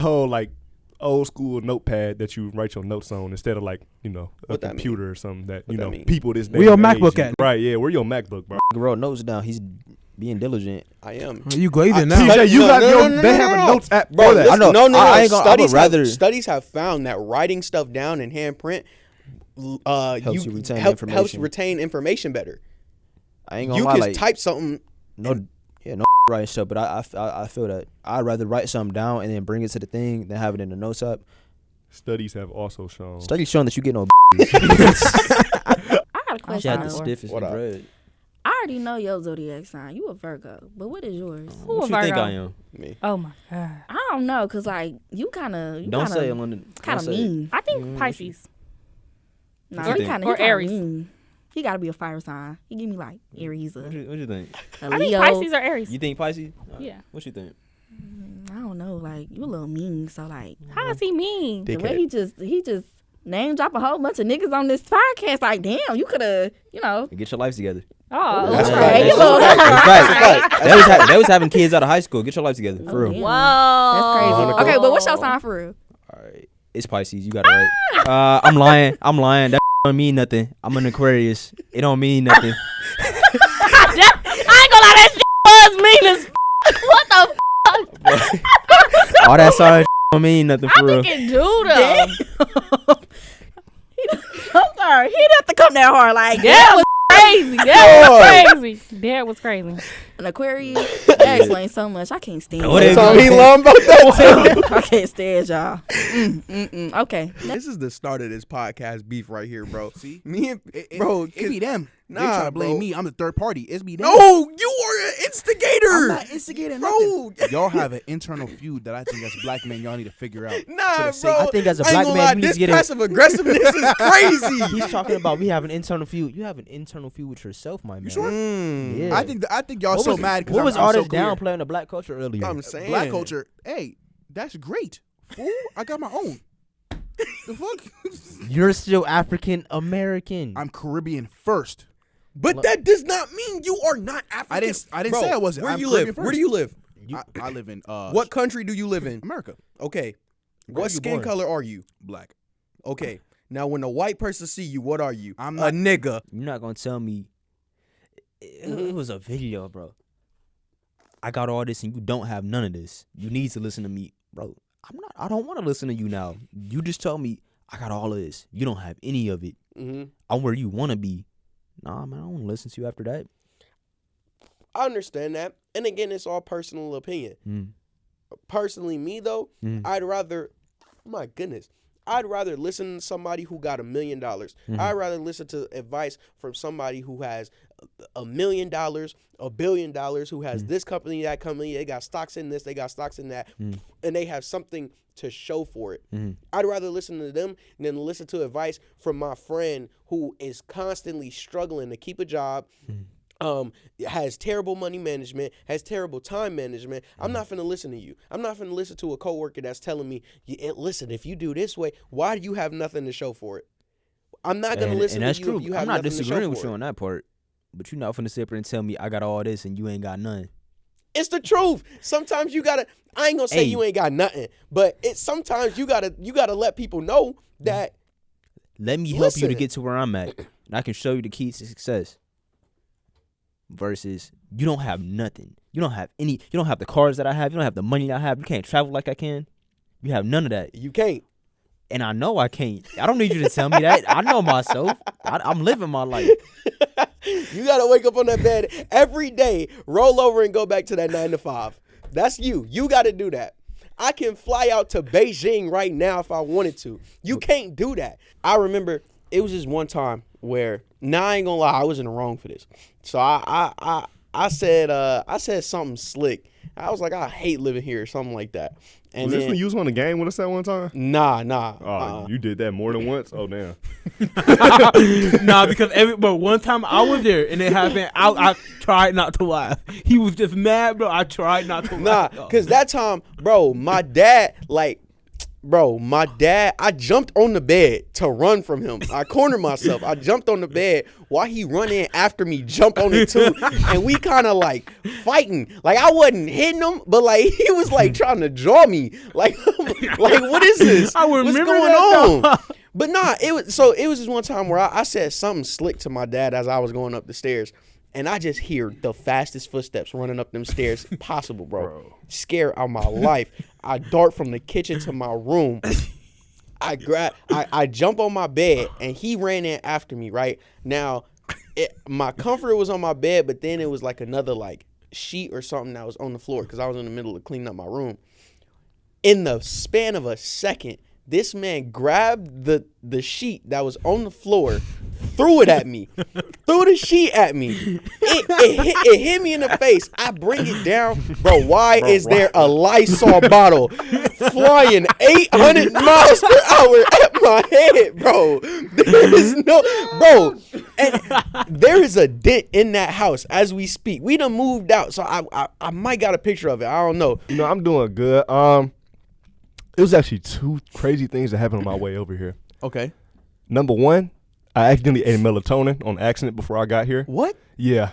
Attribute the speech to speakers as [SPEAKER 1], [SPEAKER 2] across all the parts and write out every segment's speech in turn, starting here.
[SPEAKER 1] whole like old school notepad that you write your notes on instead of like a computer or something that people this day.
[SPEAKER 2] Where your MacBook at?
[SPEAKER 1] Right, yeah, where your MacBook, bro?
[SPEAKER 3] Wrote notes down. He's being diligent.
[SPEAKER 4] I am.
[SPEAKER 2] You glazing now.
[SPEAKER 1] TJ, you got they have a notes app
[SPEAKER 4] bro.
[SPEAKER 1] for that.
[SPEAKER 3] I know. I ain't gonna,
[SPEAKER 4] Studies have found that writing stuff down in handprint helps retain information better.
[SPEAKER 3] I ain't gonna
[SPEAKER 4] you
[SPEAKER 3] lie.
[SPEAKER 4] You
[SPEAKER 3] like,
[SPEAKER 4] can type something.
[SPEAKER 3] No writing stuff, but I feel that I'd rather write something down and then bring it to the thing than have it in the notes app.
[SPEAKER 1] Studies have also shown.
[SPEAKER 3] Studies showing that you get no.
[SPEAKER 5] I got a question.
[SPEAKER 3] The stiffest bread.
[SPEAKER 5] I already know your zodiac sign. You a Virgo, but what is yours?
[SPEAKER 3] Who you think I am?
[SPEAKER 4] Me.
[SPEAKER 5] Oh my god. I don't know, cause like you kind of
[SPEAKER 3] don't say it, London.
[SPEAKER 5] Kind of mean.
[SPEAKER 6] I think Pisces.
[SPEAKER 5] No, he kind of
[SPEAKER 6] Aries.
[SPEAKER 5] Mean. He got to be a fire sign. He give me like Aries.
[SPEAKER 3] What you think?
[SPEAKER 5] A Leo.
[SPEAKER 6] I think Pisces or Aries.
[SPEAKER 3] You think Pisces?
[SPEAKER 6] Yeah.
[SPEAKER 3] What you think?
[SPEAKER 5] I don't know. Like you a little mean. So like,
[SPEAKER 6] how is he mean?
[SPEAKER 5] The way he just name drop a whole bunch of niggas on this podcast. Like damn, you could have
[SPEAKER 3] Get your lives together.
[SPEAKER 6] Oh,
[SPEAKER 5] that's
[SPEAKER 6] right.
[SPEAKER 3] They was having kids out of high school. Get your life together. For real.
[SPEAKER 5] Damn. Whoa. That's crazy. Okay, but what's your sign for real?
[SPEAKER 3] All right. It's Pisces. You got it right. I'm lying. That don't mean nothing. I'm an Aquarius. It don't mean nothing.
[SPEAKER 6] I ain't gonna lie, that shit was mean as what the
[SPEAKER 3] fuck? All that sorry don't mean nothing for real.
[SPEAKER 6] I think it do though.
[SPEAKER 5] I'm sorry. He didn't have to come that hard. Like
[SPEAKER 6] that was crazy. That was crazy.
[SPEAKER 5] An Aquarius. That explains so much. I can't stand
[SPEAKER 4] it. He love about that
[SPEAKER 5] too. I can't stand y'all. Okay.
[SPEAKER 4] This is the start of this podcast beef right here, bro.
[SPEAKER 2] See?
[SPEAKER 4] Me and bro,
[SPEAKER 2] it be them.
[SPEAKER 4] Nah,
[SPEAKER 2] they try to blame me. I'm the third party. It's me.
[SPEAKER 4] No, you are an instigator.
[SPEAKER 2] I'm not instigating
[SPEAKER 4] bro.
[SPEAKER 2] Nothing. Y'all have an internal feud that I think as black men y'all need to figure out.
[SPEAKER 4] Nah, bro.
[SPEAKER 3] I think as a black man, you need to get
[SPEAKER 4] passive aggressiveness is crazy.
[SPEAKER 3] He's talking about we have an internal feud. You have an internal feud with yourself, my man.
[SPEAKER 2] You sure?
[SPEAKER 3] Yeah.
[SPEAKER 2] I think y'all so mad because
[SPEAKER 3] what was
[SPEAKER 2] I'm
[SPEAKER 3] all
[SPEAKER 2] so
[SPEAKER 3] this downplaying the black culture earlier?
[SPEAKER 4] I'm saying
[SPEAKER 2] black culture. Hey, that's great. Fool, I got my own. The fuck?
[SPEAKER 3] You're still African American.
[SPEAKER 2] I'm Caribbean first.
[SPEAKER 4] But that does not mean you are not African.
[SPEAKER 2] I didn't say I wasn't.
[SPEAKER 4] Where do you live? Where do you live?
[SPEAKER 2] I live in
[SPEAKER 4] what country do you live in?
[SPEAKER 2] America.
[SPEAKER 4] Okay. What skin color are you?
[SPEAKER 2] Black.
[SPEAKER 4] Okay. Now when a white person see you, what are you?
[SPEAKER 2] I'm not
[SPEAKER 4] a nigga.
[SPEAKER 3] You're not gonna tell me it was a video, bro. I got all this and you don't have none of this. You need to listen to me, bro. I don't want to listen to you now. You just told me I got all of this. You don't have any of it. I'm where you want to be. Nah, man, I don't want to listen to you after that.
[SPEAKER 4] I understand that. And again, it's all personal opinion. Personally, me, though, I'd rather listen to somebody who got $1 million. I'd rather listen to advice from somebody who has $1 million, $1 billion, who has this company, that company. They got stocks in this, they got stocks in that, and they have something to show for it. I'd rather listen to them than listen to advice from my friend who is constantly struggling to keep a job, has terrible money management, has terrible time management. I'm not finna listen to you. I'm not finna listen to a coworker that's telling me, listen, if you do this way, why do you have nothing to show for it? I'm not gonna listen to you
[SPEAKER 3] true.
[SPEAKER 4] if you have
[SPEAKER 3] I'm not
[SPEAKER 4] nothing to show
[SPEAKER 3] disagreeing with
[SPEAKER 4] for
[SPEAKER 3] you
[SPEAKER 4] it.
[SPEAKER 3] on that part, but you're not finna sit up and tell me I got all this and you ain't got none.
[SPEAKER 4] It's the truth. Sometimes you gotta. I ain't gonna say you ain't got nothing, but sometimes you gotta let people know that.
[SPEAKER 3] Let me help you to get to where I'm at, and I can show you the keys to success. Versus you don't have nothing. You don't have any. You don't have the cars that I have. You don't have the money that I have. You can't travel like I can. You have none of that.
[SPEAKER 4] You can't.
[SPEAKER 3] And I know I can't. I don't need you to tell me that. I know myself. I'm living my life.
[SPEAKER 4] You gotta wake up on that bed every day, roll over and go back to that 9 to 5. That's you. You gotta do that. I can fly out to Beijing right now if I wanted to. You can't do that. I remember it was just one time where, now I ain't gonna lie, I was in the wrong for this. So I said something slick. I was like, I hate living here or something like that. And
[SPEAKER 1] was this when you was on the game with us at one time?
[SPEAKER 4] Nah.
[SPEAKER 1] Oh, you did that more than once? Oh, damn.
[SPEAKER 2] Nah, because but one time I was there and it happened. I tried not to laugh. He was just mad, bro. I tried not to laugh.
[SPEAKER 4] Nah, because that time, bro, my dad, like, Bro, my dad, I jumped on the bed to run from him. I cornered myself. I jumped on the bed while he run in after me, jump on it too. And we kind of like fighting. Like I wasn't hitting him, but like he was like trying to draw me. Like what is this?
[SPEAKER 2] I
[SPEAKER 4] What's
[SPEAKER 2] remember
[SPEAKER 4] going
[SPEAKER 2] that
[SPEAKER 4] on? But nah, it was just one time where I said something slick to my dad as I was going up the stairs. And I just hear the fastest footsteps running up them stairs possible, bro. Scared out my life. I dart from the kitchen to my room. I jump on my bed, and he ran in after me, right? Now, my comforter was on my bed, but then it was like another like sheet or something that was on the floor because I was in the middle of cleaning up my room. In the span of a second, this man grabbed the sheet that was on the floor, threw it at me, threw the sheet at me. It hit me in the face. I bring it down. Bro, why is there a Lysol bottle flying 800 miles per hour at my head, bro? There is and there is a dent in that house as we speak. We done moved out, so I might got a picture of it. I don't know.
[SPEAKER 1] You know, I'm doing good. It was actually 2 crazy things that happened on my way over here.
[SPEAKER 4] Okay.
[SPEAKER 1] Number 1, I accidentally ate melatonin on accident before I got here.
[SPEAKER 4] What?
[SPEAKER 1] Yeah.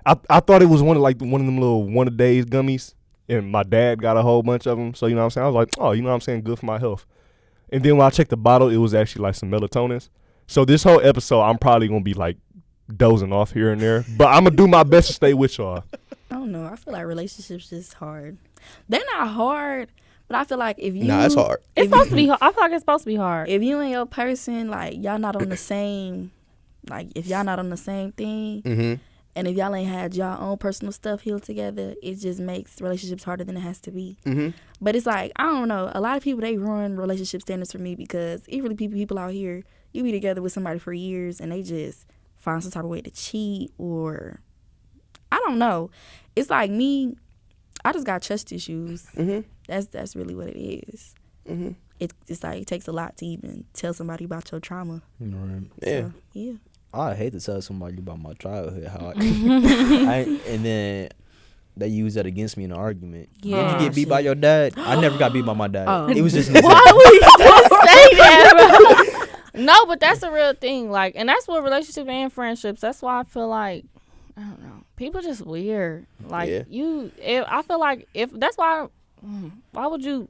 [SPEAKER 1] I thought it was one of them little one-a-days gummies, and my dad got a whole bunch of them. So, you know what I'm saying? I was like, oh, you know what I'm saying? Good for my health. And then when I checked the bottle, it was actually like some melatonins. So this whole episode, I'm probably going to be like dozing off here and there. But I'm going to do my best to stay with y'all.
[SPEAKER 5] I don't know. I feel like relationships just hard. They're not hard. But I feel like if you...
[SPEAKER 4] Nah, it's hard.
[SPEAKER 6] It's supposed to be hard. I feel like it's supposed to be hard.
[SPEAKER 5] If you and your person, like, y'all not on the same... Like, if y'all not on the same thing, and if y'all ain't had y'all own personal stuff healed together, it just makes relationships harder than it has to be. But it's like, I don't know. A lot of people, they ruin relationship standards for me because even people out here, you be together with somebody for years, and they just find some type of way to cheat or... I don't know. It's like me... I just got trust issues. That's really what it is. It's like it takes a lot to even tell somebody about your trauma.
[SPEAKER 3] Right.
[SPEAKER 4] Yeah.
[SPEAKER 5] So, yeah.
[SPEAKER 3] I hate to tell somebody about my childhood, and then they use that against me in an argument.
[SPEAKER 6] Yeah.
[SPEAKER 3] Did you get beat by your dad? I never got beat by my dad.
[SPEAKER 6] Oh.
[SPEAKER 3] It was just
[SPEAKER 6] Why would you just say that, bro? No, but that's a real thing. Like, and that's what relationships and friendships. That's why I feel like, I don't know, people just weird. Like I feel like if that's why would you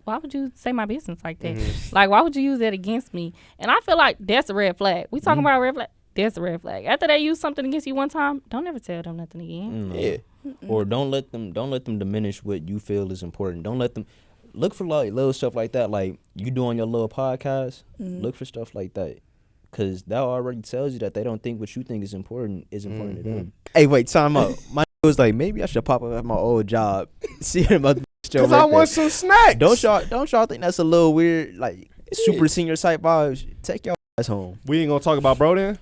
[SPEAKER 6] say my business like that? Like, why would you use that against me? And I feel like that's a red flag. We talking about a red flag. That's a red flag. After they use something against you one time, don't ever tell them nothing again.
[SPEAKER 3] Or don't let them diminish what you feel is important. Don't let them look for like little stuff like that. Like you doing your little podcast, look for stuff like that. Cause that already tells you that they don't think what you think is important to them. Hey, wait, time out. My was like, maybe I should pop up at my old job, see him at the show.
[SPEAKER 1] Because I want some snacks.
[SPEAKER 3] Don't y'all think that's a little weird, like super senior type vibes? Take your ass home.
[SPEAKER 1] We ain't gonna talk about bro then?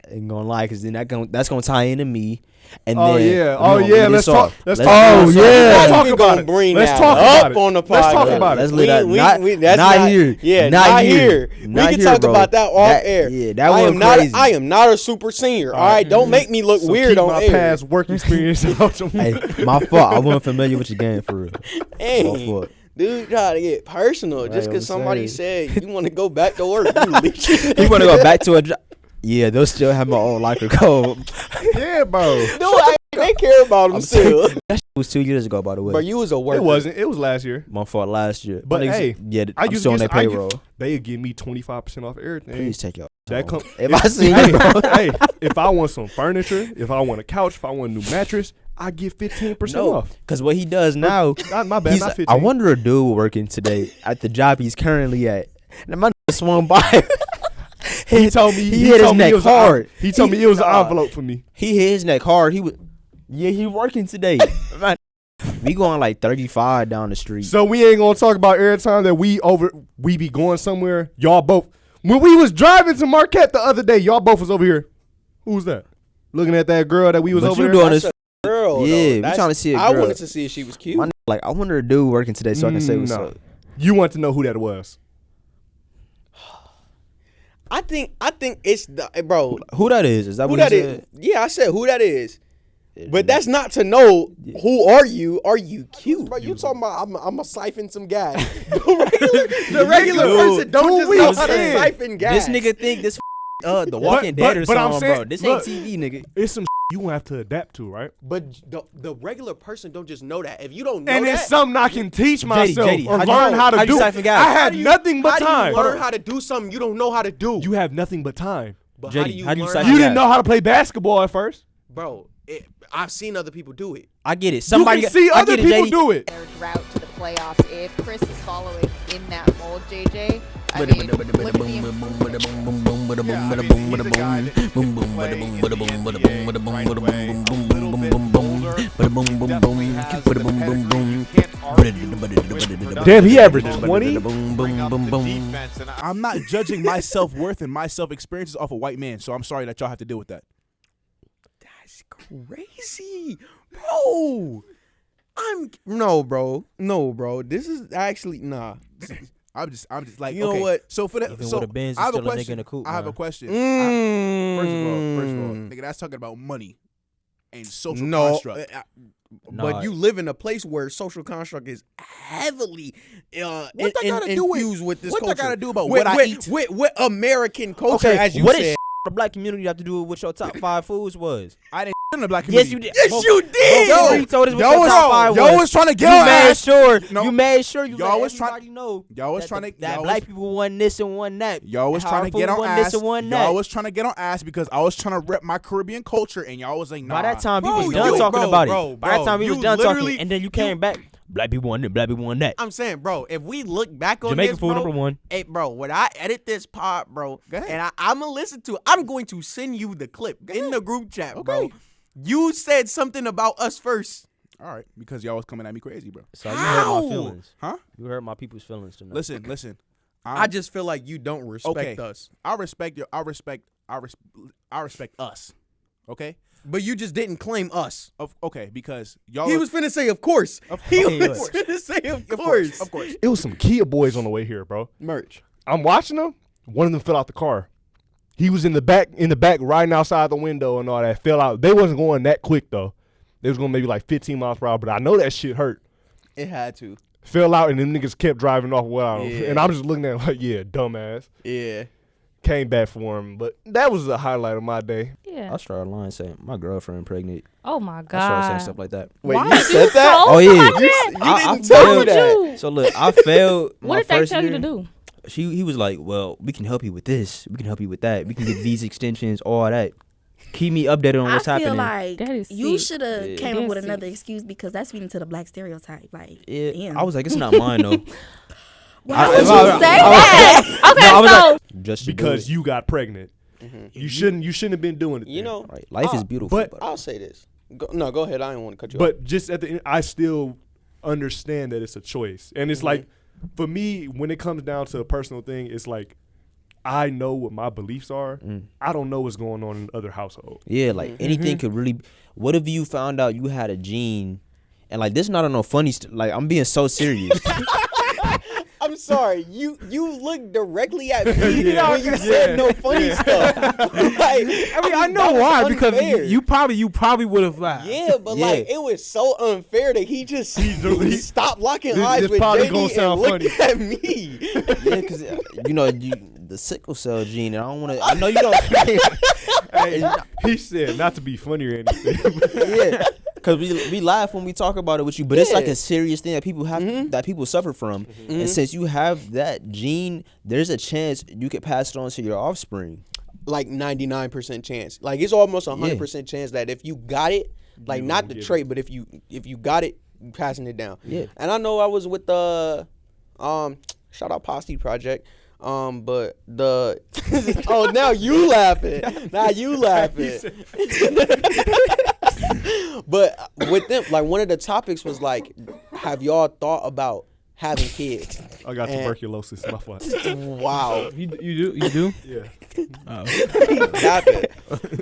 [SPEAKER 3] Ain't gonna lie, cause then that's gonna tie into me. And
[SPEAKER 1] let's talk. Let's
[SPEAKER 3] talk
[SPEAKER 1] about it.
[SPEAKER 4] Let's
[SPEAKER 1] Talk
[SPEAKER 4] up on the podcast.
[SPEAKER 1] Let's talk about it.
[SPEAKER 3] Let's let that. That's not here.
[SPEAKER 4] Yeah,
[SPEAKER 3] not
[SPEAKER 4] here. We can talk about that off air.
[SPEAKER 3] Yeah, that was crazy.
[SPEAKER 4] I am not a super senior. All right, don't make me look weird on
[SPEAKER 1] my
[SPEAKER 4] air.
[SPEAKER 1] past work experience.
[SPEAKER 3] Hey, my fault. I wasn't familiar with your game for real.
[SPEAKER 4] Hey,
[SPEAKER 3] my fault.
[SPEAKER 4] dude, try to get personal just because somebody said you want to go back to work. You
[SPEAKER 3] want to go back to a job? Yeah, they'll still have my own life code.
[SPEAKER 1] Yeah, bro.
[SPEAKER 4] They care about him still.
[SPEAKER 3] That shit was 2 years ago, by the way.
[SPEAKER 4] But you was a worker.
[SPEAKER 1] It wasn't. It was last year.
[SPEAKER 3] My fault last year.
[SPEAKER 1] But hey,
[SPEAKER 3] yeah, I'm still on their payroll.
[SPEAKER 1] They give me 25% off everything.
[SPEAKER 3] Please take your.
[SPEAKER 1] If I see if I want some furniture, if I want a couch, if I want a new mattress, I get 15% off.
[SPEAKER 3] Because what he does now,
[SPEAKER 1] my bad, not 15.
[SPEAKER 3] I wonder a dude working today at the job he's currently at. And my nigga swung by.
[SPEAKER 1] He told me
[SPEAKER 3] he hit his neck hard.
[SPEAKER 1] He told me it was an envelope for me.
[SPEAKER 3] He hit his neck hard. He working today. We going like 35 down the street.
[SPEAKER 1] So we ain't gonna talk about every time that we be going somewhere. Y'all both, when we was driving to Marquette the other day, y'all both was over here. Who's that? Looking at that girl that we was over there.
[SPEAKER 3] Doing this
[SPEAKER 4] girl.
[SPEAKER 3] Yeah, we trying to see a girl.
[SPEAKER 4] I wanted to see if she was cute.
[SPEAKER 3] Like, I wonder a dude working today so I can say what's up.
[SPEAKER 1] You want to know who that was?
[SPEAKER 4] I think it's bro.
[SPEAKER 3] Who that is? Is that
[SPEAKER 4] who
[SPEAKER 3] what
[SPEAKER 4] that
[SPEAKER 3] he
[SPEAKER 4] is?
[SPEAKER 3] said?
[SPEAKER 4] Yeah, I said who that is. But that's not to know who are you? Are you cute? Bro, you talking about I'm a siphon some gas. The regular person don't just know how to
[SPEAKER 1] in.
[SPEAKER 4] siphon gas.
[SPEAKER 3] This nigga think this The Walking Dead or
[SPEAKER 1] but I'm
[SPEAKER 3] something,
[SPEAKER 1] saying,
[SPEAKER 3] bro. This
[SPEAKER 1] look,
[SPEAKER 3] ain't TV, nigga.
[SPEAKER 1] It's some you gonna have to adapt to, right?
[SPEAKER 4] But the regular person don't just know that. If you don't know
[SPEAKER 1] And
[SPEAKER 4] that,
[SPEAKER 1] it's something I can teach myself
[SPEAKER 3] JD,
[SPEAKER 1] or
[SPEAKER 3] how'd you-
[SPEAKER 1] learn how to
[SPEAKER 3] how'd you
[SPEAKER 1] do.
[SPEAKER 3] siphon gas?
[SPEAKER 1] I had nothing but
[SPEAKER 4] how
[SPEAKER 1] time.
[SPEAKER 4] do you learn how to do something you don't know how to do?
[SPEAKER 1] You have nothing but time.
[SPEAKER 4] But
[SPEAKER 3] JD, how do you
[SPEAKER 4] learn
[SPEAKER 3] siphon
[SPEAKER 1] You
[SPEAKER 3] gas?
[SPEAKER 1] didn't know how to play basketball at first.
[SPEAKER 4] Bro, I've seen other people do it.
[SPEAKER 3] I get it. Somebody
[SPEAKER 1] you can see
[SPEAKER 3] I
[SPEAKER 1] other
[SPEAKER 3] get it,
[SPEAKER 1] people
[SPEAKER 3] JD.
[SPEAKER 1] do it.
[SPEAKER 7] Their route to the playoffs. If Chris is following in that mold, JJ, I mean, look at the
[SPEAKER 1] Damn, he averaged 20.
[SPEAKER 8] I'm not judging my self-worth and my self-experiences off a white man, so I'm sorry that y'all have to deal with that.
[SPEAKER 4] That's crazy, bro. No, bro. This is actually nah.
[SPEAKER 8] I'm just like,
[SPEAKER 4] You know
[SPEAKER 8] okay,
[SPEAKER 4] what?
[SPEAKER 8] So for that,
[SPEAKER 3] Even
[SPEAKER 8] so
[SPEAKER 3] with a Benz,
[SPEAKER 8] I have a
[SPEAKER 3] still a nigga
[SPEAKER 8] question.
[SPEAKER 3] in a coupe,
[SPEAKER 8] I have a
[SPEAKER 3] man.
[SPEAKER 8] question.
[SPEAKER 4] Mm.
[SPEAKER 8] First of all, nigga, that's talking about money and social
[SPEAKER 4] No,
[SPEAKER 8] construct.
[SPEAKER 4] but
[SPEAKER 3] Nah.
[SPEAKER 4] you live in a place where social construct is heavily
[SPEAKER 8] What that gotta do with-
[SPEAKER 4] infused with this
[SPEAKER 8] what that
[SPEAKER 4] culture.
[SPEAKER 8] gotta do about
[SPEAKER 4] with,
[SPEAKER 8] what I
[SPEAKER 4] with,
[SPEAKER 8] eat?
[SPEAKER 4] With American culture,
[SPEAKER 3] Okay,
[SPEAKER 4] as you
[SPEAKER 3] what
[SPEAKER 4] said.
[SPEAKER 3] is the black community have to do with what your top 5 foods was?
[SPEAKER 8] I didn't in the black
[SPEAKER 3] Yes,
[SPEAKER 8] community.
[SPEAKER 3] you did.
[SPEAKER 4] Yes, you did.
[SPEAKER 3] Yo, you told us what
[SPEAKER 8] y'all
[SPEAKER 3] your
[SPEAKER 8] was-
[SPEAKER 3] top 5
[SPEAKER 8] y'all was trying to get
[SPEAKER 3] you
[SPEAKER 8] on
[SPEAKER 3] made
[SPEAKER 8] ass.
[SPEAKER 3] sure.
[SPEAKER 8] No.
[SPEAKER 3] You made sure you
[SPEAKER 8] Y'all
[SPEAKER 3] let
[SPEAKER 8] was trying-
[SPEAKER 3] everybody know.
[SPEAKER 8] y'all was
[SPEAKER 3] that
[SPEAKER 8] trying
[SPEAKER 3] the-
[SPEAKER 8] to-
[SPEAKER 3] that
[SPEAKER 8] y'all
[SPEAKER 3] black
[SPEAKER 8] was-
[SPEAKER 3] people won this and won that.
[SPEAKER 8] Y'all was
[SPEAKER 3] and
[SPEAKER 8] trying
[SPEAKER 3] our
[SPEAKER 8] to get
[SPEAKER 3] food
[SPEAKER 8] on
[SPEAKER 3] won
[SPEAKER 8] ass.
[SPEAKER 3] This and won
[SPEAKER 8] Y'all
[SPEAKER 3] that.
[SPEAKER 8] was trying to get on ass because I was trying to rep my Caribbean culture, and y'all was like, nah.
[SPEAKER 3] By that time, people
[SPEAKER 4] Bro,
[SPEAKER 3] was done
[SPEAKER 4] you-
[SPEAKER 3] talking
[SPEAKER 4] bro,
[SPEAKER 3] about
[SPEAKER 4] bro,
[SPEAKER 3] it. By that
[SPEAKER 4] bro,
[SPEAKER 3] time, we was
[SPEAKER 4] you
[SPEAKER 3] done
[SPEAKER 4] literally-
[SPEAKER 3] talking, and then you came back. Black people won it. Black people won that.
[SPEAKER 4] I'm saying, bro, if we look back on
[SPEAKER 3] Jamaican
[SPEAKER 4] this,
[SPEAKER 3] food
[SPEAKER 4] bro,
[SPEAKER 3] number 1.
[SPEAKER 4] hey, bro, when I edit this pod, bro,
[SPEAKER 8] Go ahead.
[SPEAKER 4] and I'm gonna listen to it, I'm going to send you the clip in the group chat, bro.
[SPEAKER 8] Okay.
[SPEAKER 4] You said something about us first.
[SPEAKER 8] All right, because y'all was coming at me crazy, bro.
[SPEAKER 3] So you hurt
[SPEAKER 4] How?
[SPEAKER 3] my feelings.
[SPEAKER 8] Huh?
[SPEAKER 3] You hurt my people's feelings tonight.
[SPEAKER 8] Listen.
[SPEAKER 4] I just feel like you don't respect
[SPEAKER 8] Okay.
[SPEAKER 4] us.
[SPEAKER 8] I respect us. Okay.
[SPEAKER 4] But you just didn't claim us.
[SPEAKER 8] Okay, because y'all.
[SPEAKER 4] He was finna say, of course. He
[SPEAKER 3] course.
[SPEAKER 4] was finna say, of
[SPEAKER 8] Of
[SPEAKER 4] course.
[SPEAKER 8] course. Of course.
[SPEAKER 1] It was some Kia boys on the way here, bro.
[SPEAKER 4] Merch.
[SPEAKER 1] I'm watching them. One of them fell out the car. He was in the back, riding outside the window and all that. Fell out. They wasn't going that quick though. They was going maybe like 15 miles per hour. But I know that shit hurt.
[SPEAKER 4] It had to.
[SPEAKER 1] Fell out and them niggas kept driving off without him.
[SPEAKER 4] Yeah.
[SPEAKER 1] And I'm just looking at it like, yeah, dumbass.
[SPEAKER 4] Yeah.
[SPEAKER 1] Came back for him, but that was the highlight of my day.
[SPEAKER 6] Yeah.
[SPEAKER 3] I started lying saying my girlfriend pregnant.
[SPEAKER 6] Oh my
[SPEAKER 3] I started saying
[SPEAKER 6] god.
[SPEAKER 3] stuff like that.
[SPEAKER 4] Wait,
[SPEAKER 6] Why
[SPEAKER 4] you
[SPEAKER 6] did
[SPEAKER 4] said
[SPEAKER 6] you
[SPEAKER 4] that?
[SPEAKER 6] told
[SPEAKER 3] Oh, yeah.
[SPEAKER 6] somebody that?
[SPEAKER 3] I
[SPEAKER 4] didn't tell me
[SPEAKER 6] What
[SPEAKER 4] that.
[SPEAKER 6] you-
[SPEAKER 3] So look, I failed.
[SPEAKER 6] What
[SPEAKER 3] my
[SPEAKER 6] did they
[SPEAKER 3] first
[SPEAKER 6] tell you
[SPEAKER 3] year.
[SPEAKER 6] to do?
[SPEAKER 3] He was like, well, we can help you with this. We can help you with that. We can get these extensions, all that. Keep me updated on what's
[SPEAKER 5] I feel
[SPEAKER 3] happening.
[SPEAKER 5] like
[SPEAKER 6] That is
[SPEAKER 5] you
[SPEAKER 6] sick.
[SPEAKER 5] should have
[SPEAKER 3] Yeah.
[SPEAKER 5] came up
[SPEAKER 6] That's
[SPEAKER 5] with another
[SPEAKER 6] sick.
[SPEAKER 5] excuse because that's feeding to the black stereotype. Like,
[SPEAKER 3] Yeah,
[SPEAKER 5] damn.
[SPEAKER 3] I was like, it's not mine though.
[SPEAKER 5] why would
[SPEAKER 3] if
[SPEAKER 5] you
[SPEAKER 3] I-
[SPEAKER 5] say
[SPEAKER 3] I-
[SPEAKER 5] that?
[SPEAKER 6] Okay,
[SPEAKER 3] No, I was
[SPEAKER 6] so
[SPEAKER 3] like, just to do
[SPEAKER 1] Because
[SPEAKER 3] it.
[SPEAKER 1] you got pregnant. You shouldn't have been doing it.
[SPEAKER 4] You
[SPEAKER 1] then.
[SPEAKER 4] know,
[SPEAKER 3] Right. Life is beautiful.
[SPEAKER 1] but-
[SPEAKER 3] But
[SPEAKER 4] I'll say this. Go ahead. I didn't want to cut you off.
[SPEAKER 1] But just at the end, I still understand that it's a choice. And it's like, for me, when it comes down to a personal thing, it's like, I know what my beliefs are. I don't know what's going on in other households.
[SPEAKER 3] yeah, like anything could really. What if you found out you had a gene, and like this not on no funny like I'm being so serious.
[SPEAKER 4] I'm sorry. You looked directly at me when you said no funny stuff.
[SPEAKER 2] I know why, because you probably would have laughed.
[SPEAKER 4] Yeah, but
[SPEAKER 3] Yeah.
[SPEAKER 4] like it was so unfair that he just stopped locking eyes
[SPEAKER 1] this
[SPEAKER 4] with
[SPEAKER 1] probably
[SPEAKER 4] JD
[SPEAKER 1] gonna
[SPEAKER 4] and
[SPEAKER 1] sound
[SPEAKER 4] looked
[SPEAKER 1] funny.
[SPEAKER 4] at me.
[SPEAKER 3] Yeah, because the sickle cell gene, and I don't want to. I know you don't.
[SPEAKER 1] Hey, he said not to be funny or anything.
[SPEAKER 3] Yeah, because we laugh when we talk about it with you, but it's like
[SPEAKER 4] Yeah.
[SPEAKER 3] a serious thing that people have that people suffer from. And since you have that gene, there's a chance you could pass it on to your offspring.
[SPEAKER 4] Like 99% chance. Like it's almost 100% chance that if you got it, like
[SPEAKER 1] You
[SPEAKER 4] not
[SPEAKER 1] gonna
[SPEAKER 4] the
[SPEAKER 1] get
[SPEAKER 4] trait, but if you got it, you passing it down.
[SPEAKER 3] Yeah.
[SPEAKER 4] And I know I was with the shout out Posse Project. But the oh now you laughing. Now you laughing. But with them, like one of the topics was like, have y'all thought about having kids?
[SPEAKER 1] I got
[SPEAKER 4] And-
[SPEAKER 1] tuberculosis. My fault.
[SPEAKER 4] Wow.
[SPEAKER 2] You do?
[SPEAKER 1] Yeah.
[SPEAKER 4] Got it.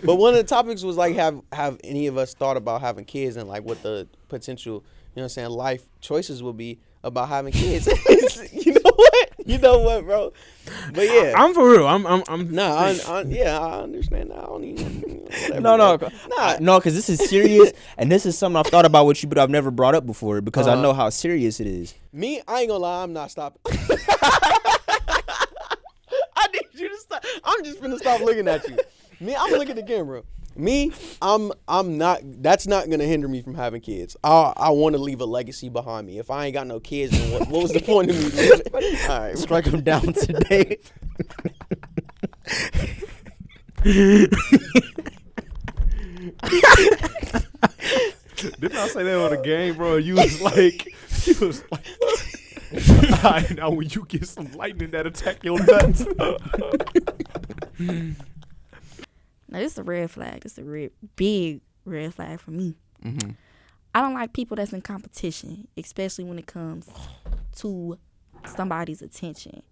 [SPEAKER 4] But one of the topics was like, have any of us thought about having kids and like what the potential, you know what I'm saying, life choices will be about having kids. You know what? on, bro. But yeah,
[SPEAKER 2] I'm for real. I'm
[SPEAKER 4] I understand that. I don't even. Whatever,
[SPEAKER 3] No, because this is serious, and this is something I've thought about with you, but I've never brought up before because I know how serious it is.
[SPEAKER 4] Me, I ain't gonna lie. I'm not stopping. I need you to stop. I'm just finna stop looking at you. Me, I'm looking at the camera. Me, I'm not. That's not gonna hinder me from having kids. I want to leave a legacy behind me. If I ain't got no kids, then what was the point of me? All right,
[SPEAKER 3] Strike them down today.
[SPEAKER 1] Didn't I say that on the game, bro? You was like, all right, now when you get some lightning that attack your nuts.
[SPEAKER 5] Now, this is a red flag. This is a big red flag for me.
[SPEAKER 4] Mm-hmm.
[SPEAKER 5] I don't like people that's in competition, especially when it comes to somebody's attention.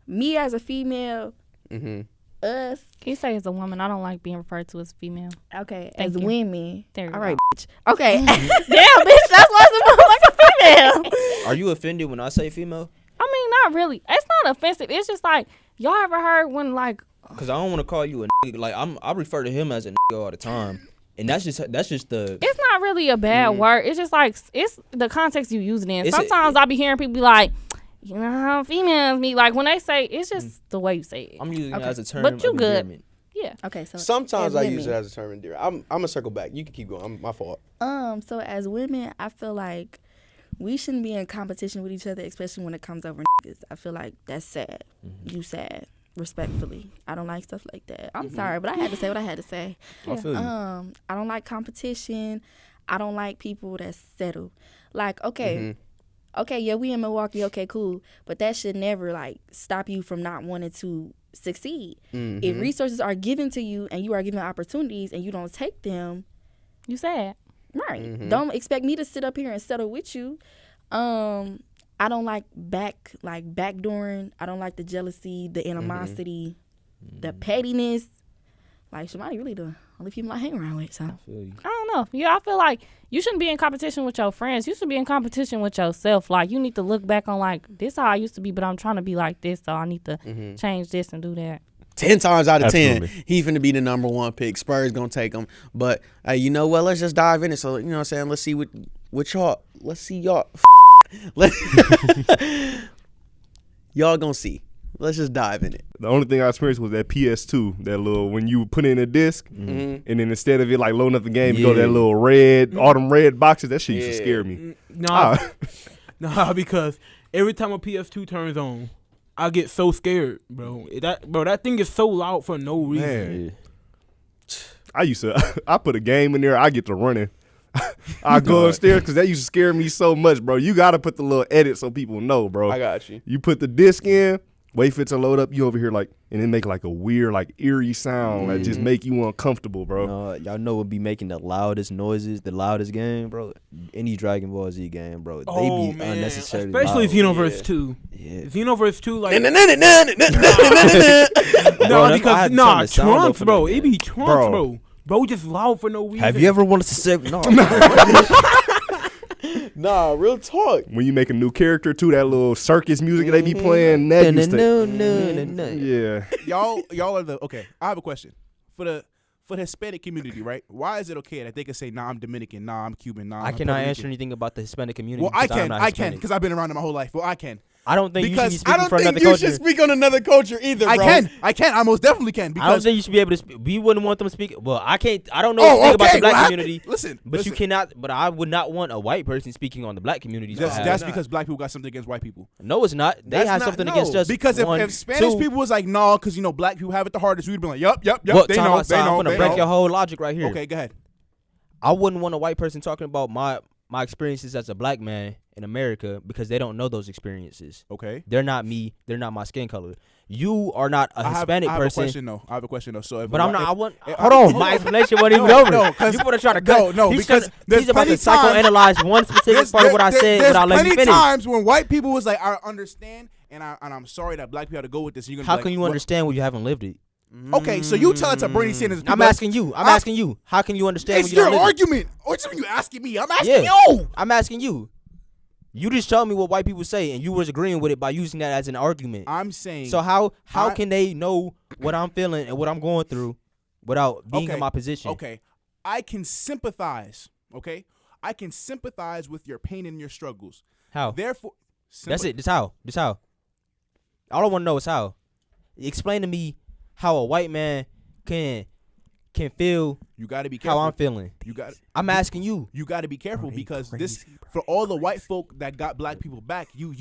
[SPEAKER 5] Me as a female, us.
[SPEAKER 6] Can you say as a woman? I don't like being referred to as female.
[SPEAKER 5] Okay,
[SPEAKER 6] Thank
[SPEAKER 5] as
[SPEAKER 6] you.
[SPEAKER 5] women.
[SPEAKER 6] There you
[SPEAKER 5] all
[SPEAKER 6] go.
[SPEAKER 5] right, bitch. Okay. Damn, bitch, that's why it's like a female.
[SPEAKER 3] Are you offended when I say female?
[SPEAKER 6] I mean, not really. It's not offensive. It's just like, y'all ever heard when like,
[SPEAKER 3] Because I don't want to call you a nigga. Like I refer to him as a nigga all the time, and that's just the.
[SPEAKER 6] it's not really a bad word. It's just like, it's the context you use it in.
[SPEAKER 3] It's
[SPEAKER 6] Sometimes I be hearing people be like, you know how females be like, when they say, it's just the way you say it.
[SPEAKER 3] I'm using it as a term.
[SPEAKER 6] But you
[SPEAKER 3] of
[SPEAKER 6] good.
[SPEAKER 3] endearment.
[SPEAKER 6] Yeah.
[SPEAKER 5] Okay, so
[SPEAKER 4] Sometimes
[SPEAKER 5] as
[SPEAKER 4] I
[SPEAKER 5] women,
[SPEAKER 4] use it as a term of endearment. I'm gonna circle back. You can keep going. My fault.
[SPEAKER 5] So as women, I feel like we shouldn't be in competition with each other, especially when it comes over niggas. I feel like that's sad. You sad. Respectfully, I don't like stuff like that. I'm sorry, but I had to say what I had to say.
[SPEAKER 3] I feel you.
[SPEAKER 5] I don't like competition. I don't like people that settle. Like, okay, yeah, we in Milwaukee. Okay, cool, but that should never like stop you from not wanting to succeed. If resources are given to you and you are given opportunities and you don't take them,
[SPEAKER 6] You sad.
[SPEAKER 5] right? Don't expect me to sit up here and settle with you. I don't like backdooring. I don't like the jealousy, the animosity, the pettiness. Like, Shamani really the only people I hang around with. So
[SPEAKER 3] I feel you.
[SPEAKER 6] I don't know. Yeah, I feel like you shouldn't be in competition with your friends. You should be in competition with yourself. Like, you need to look back on, like, this how I used to be, but I'm trying to be like this, so I need to change this and do that.
[SPEAKER 4] 10 times out of
[SPEAKER 1] Absolutely.
[SPEAKER 4] 10, he finna be the number one pick. Spurs gonna take him. But you know what? Let's just dive in it. So, you know what I'm saying? Let's see what y'all. Let's see y'all. Y'all gonna see. Let's just dive in it.
[SPEAKER 1] The only thing I experienced was that PS2, that little, when you put in a disc, and then instead of it like loading up the game, you go to that little red, all them red boxes. That shit used to scare me.
[SPEAKER 2] Nah, because every time a PS2 turns on, I get so scared, bro. That thing is so loud for no reason.
[SPEAKER 1] Man. I put a game in there, I get to running. I go upstairs because that used to scare me so much, bro. You got to put the little edit so people know, bro.
[SPEAKER 4] I got you.
[SPEAKER 1] You put the disc in, wait for it to load up, you over here like, and it make like a weird, like eerie sound that just make you uncomfortable, bro.
[SPEAKER 3] Y'all know what be making the loudest noises, the loudest game, bro? Any Dragon Ball Z game, bro. They be unnecessarily
[SPEAKER 2] especially
[SPEAKER 3] loud.
[SPEAKER 2] Xenoverse 2.
[SPEAKER 3] Yeah.
[SPEAKER 2] Xenoverse 2, like,
[SPEAKER 4] No,
[SPEAKER 3] Bro, that's why I had to turn the
[SPEAKER 2] Trunks,
[SPEAKER 3] sound up for
[SPEAKER 2] bro.
[SPEAKER 3] that
[SPEAKER 2] It be Trunks,
[SPEAKER 1] Bro.
[SPEAKER 2] bro. Bro, just loud for no reason.
[SPEAKER 3] Have you ever wanted to say no?
[SPEAKER 4] Nah, real talk.
[SPEAKER 1] When you make a new character too, that little circus music they be playing, that used to, yeah.
[SPEAKER 8] Y'all are the okay. I have a question for the Hispanic community, right? Why is it okay that they can say, "Nah, I'm Dominican. Nah, I'm Cuban. Nah,
[SPEAKER 3] I
[SPEAKER 8] I'm
[SPEAKER 3] cannot
[SPEAKER 8] Puerto
[SPEAKER 3] answer
[SPEAKER 8] Rican."
[SPEAKER 3] anything about the Hispanic community.
[SPEAKER 8] Well, I
[SPEAKER 3] because I'm
[SPEAKER 8] can.
[SPEAKER 3] not
[SPEAKER 8] I can
[SPEAKER 3] Hispanic.
[SPEAKER 8] because I've been around it my whole life. Well, I can.
[SPEAKER 3] I don't think you should be
[SPEAKER 8] Because
[SPEAKER 3] speaking
[SPEAKER 4] I don't
[SPEAKER 3] for
[SPEAKER 4] think
[SPEAKER 3] another
[SPEAKER 4] you
[SPEAKER 3] culture.
[SPEAKER 4] should speak on another culture either, bro.
[SPEAKER 8] I can. I most definitely can.
[SPEAKER 3] I don't
[SPEAKER 8] Because
[SPEAKER 3] think you should be able to speak. We wouldn't want them to speak. Well, I can't. I don't know anything about the black community.
[SPEAKER 8] Listen,
[SPEAKER 3] But you cannot. But I would not want a white person speaking on the black community's behalf.
[SPEAKER 8] That's because black people got something against white people.
[SPEAKER 3] No, it's not. They
[SPEAKER 4] That's
[SPEAKER 3] have
[SPEAKER 4] not-
[SPEAKER 3] something
[SPEAKER 4] no.
[SPEAKER 3] against us.
[SPEAKER 8] Because
[SPEAKER 3] One,
[SPEAKER 8] if Spanish
[SPEAKER 3] two,
[SPEAKER 8] people was like, "No," because black people have it the hardest, we'd be like, "Yup,
[SPEAKER 3] What,
[SPEAKER 8] they
[SPEAKER 3] time
[SPEAKER 8] know,
[SPEAKER 3] out,
[SPEAKER 8] they
[SPEAKER 3] I'm
[SPEAKER 8] know,
[SPEAKER 3] gonna
[SPEAKER 8] they
[SPEAKER 3] break
[SPEAKER 8] know."
[SPEAKER 3] your whole logic right here.
[SPEAKER 8] Okay, go ahead.
[SPEAKER 3] I wouldn't want a white person talking about my experiences as a black man in America because they don't know those experiences.
[SPEAKER 8] Okay.
[SPEAKER 3] They're not me. They're not my skin color. You are not a Hispanic
[SPEAKER 8] I have
[SPEAKER 3] person.
[SPEAKER 8] I have a question though. So, if
[SPEAKER 3] But I'm not.
[SPEAKER 8] if-
[SPEAKER 3] Hold on. My explanation wasn't even over.
[SPEAKER 8] no, 'cause-
[SPEAKER 3] you want to try to cut.
[SPEAKER 8] no,
[SPEAKER 3] he's
[SPEAKER 8] because
[SPEAKER 3] trying to-
[SPEAKER 8] there's
[SPEAKER 3] he's about to
[SPEAKER 8] plenty times-
[SPEAKER 3] psychoanalyze one specific part of what I said
[SPEAKER 8] there's
[SPEAKER 3] without letting me
[SPEAKER 8] plenty
[SPEAKER 3] finish.
[SPEAKER 8] times when white people was like, "I understand," and I'm sorry that black people have to go with this. And you're gonna
[SPEAKER 3] How
[SPEAKER 8] be
[SPEAKER 3] can
[SPEAKER 8] like,
[SPEAKER 3] you
[SPEAKER 8] "What?"
[SPEAKER 3] understand when you haven't lived it?
[SPEAKER 8] Okay, so you tell it to Bernie Sanders.
[SPEAKER 3] I'm asking you. I'm asking you. How can you understand
[SPEAKER 8] It's
[SPEAKER 3] when you
[SPEAKER 8] your
[SPEAKER 3] don't live it?
[SPEAKER 8] argument. Or you asking me? I'm asking
[SPEAKER 3] Yeah.
[SPEAKER 8] you.
[SPEAKER 3] I'm asking you. You just told me what white people say, and you was agreeing with it by using that as an argument.
[SPEAKER 8] I'm saying.
[SPEAKER 3] So how can they know what I'm feeling and what I'm going through without being in my position?
[SPEAKER 8] Okay, I can sympathize. Okay, I can sympathize with your pain and your struggles.
[SPEAKER 3] How?
[SPEAKER 8] Therefore,
[SPEAKER 3] That's it. That's how. All I want to know is how. Explain to me how a white man can feel
[SPEAKER 8] You got to be careful.
[SPEAKER 3] how I'm feeling. I'm asking you.
[SPEAKER 8] You got to be careful because this for all the white folk that got black people back. You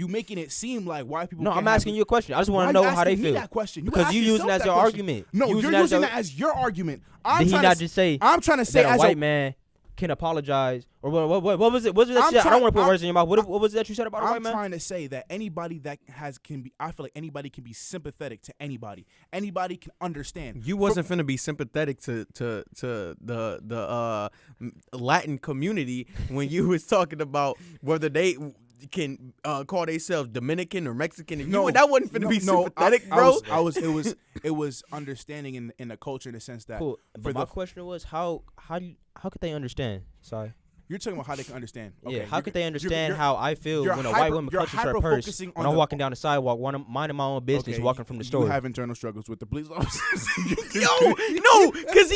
[SPEAKER 8] making it seem like white people.
[SPEAKER 3] No,
[SPEAKER 8] can't
[SPEAKER 3] I'm asking you a question. I just want to know how they feel.
[SPEAKER 8] That question
[SPEAKER 3] Because you using that as your argument.
[SPEAKER 8] No, you're using that as your argument.
[SPEAKER 3] Did he not just say?
[SPEAKER 8] I'm trying to say
[SPEAKER 3] that
[SPEAKER 8] as
[SPEAKER 3] a white man can apologize, or what was it? What was that shit? I don't want to put words in your mouth. What was that you said about a white man?
[SPEAKER 8] I'm trying to say that anybody that can be. I feel like anybody can be sympathetic to anybody. Anybody can understand.
[SPEAKER 9] You wasn't finna be sympathetic to the Latin community when you was talking about whether they can call themselves Dominican or Mexican. That wasn't finna be sympathetic, bro.
[SPEAKER 8] It was understanding in the culture in the sense that.
[SPEAKER 3] Cool. But my question was how could they understand? Sorry.
[SPEAKER 8] You're talking about how they can understand. Okay,
[SPEAKER 3] yeah, how could they understand how I feel when a white woman clutches her purse when I'm walking down the sidewalk, minding my own business, walking from the store?
[SPEAKER 8] You have internal struggles with the police officers.
[SPEAKER 9] Because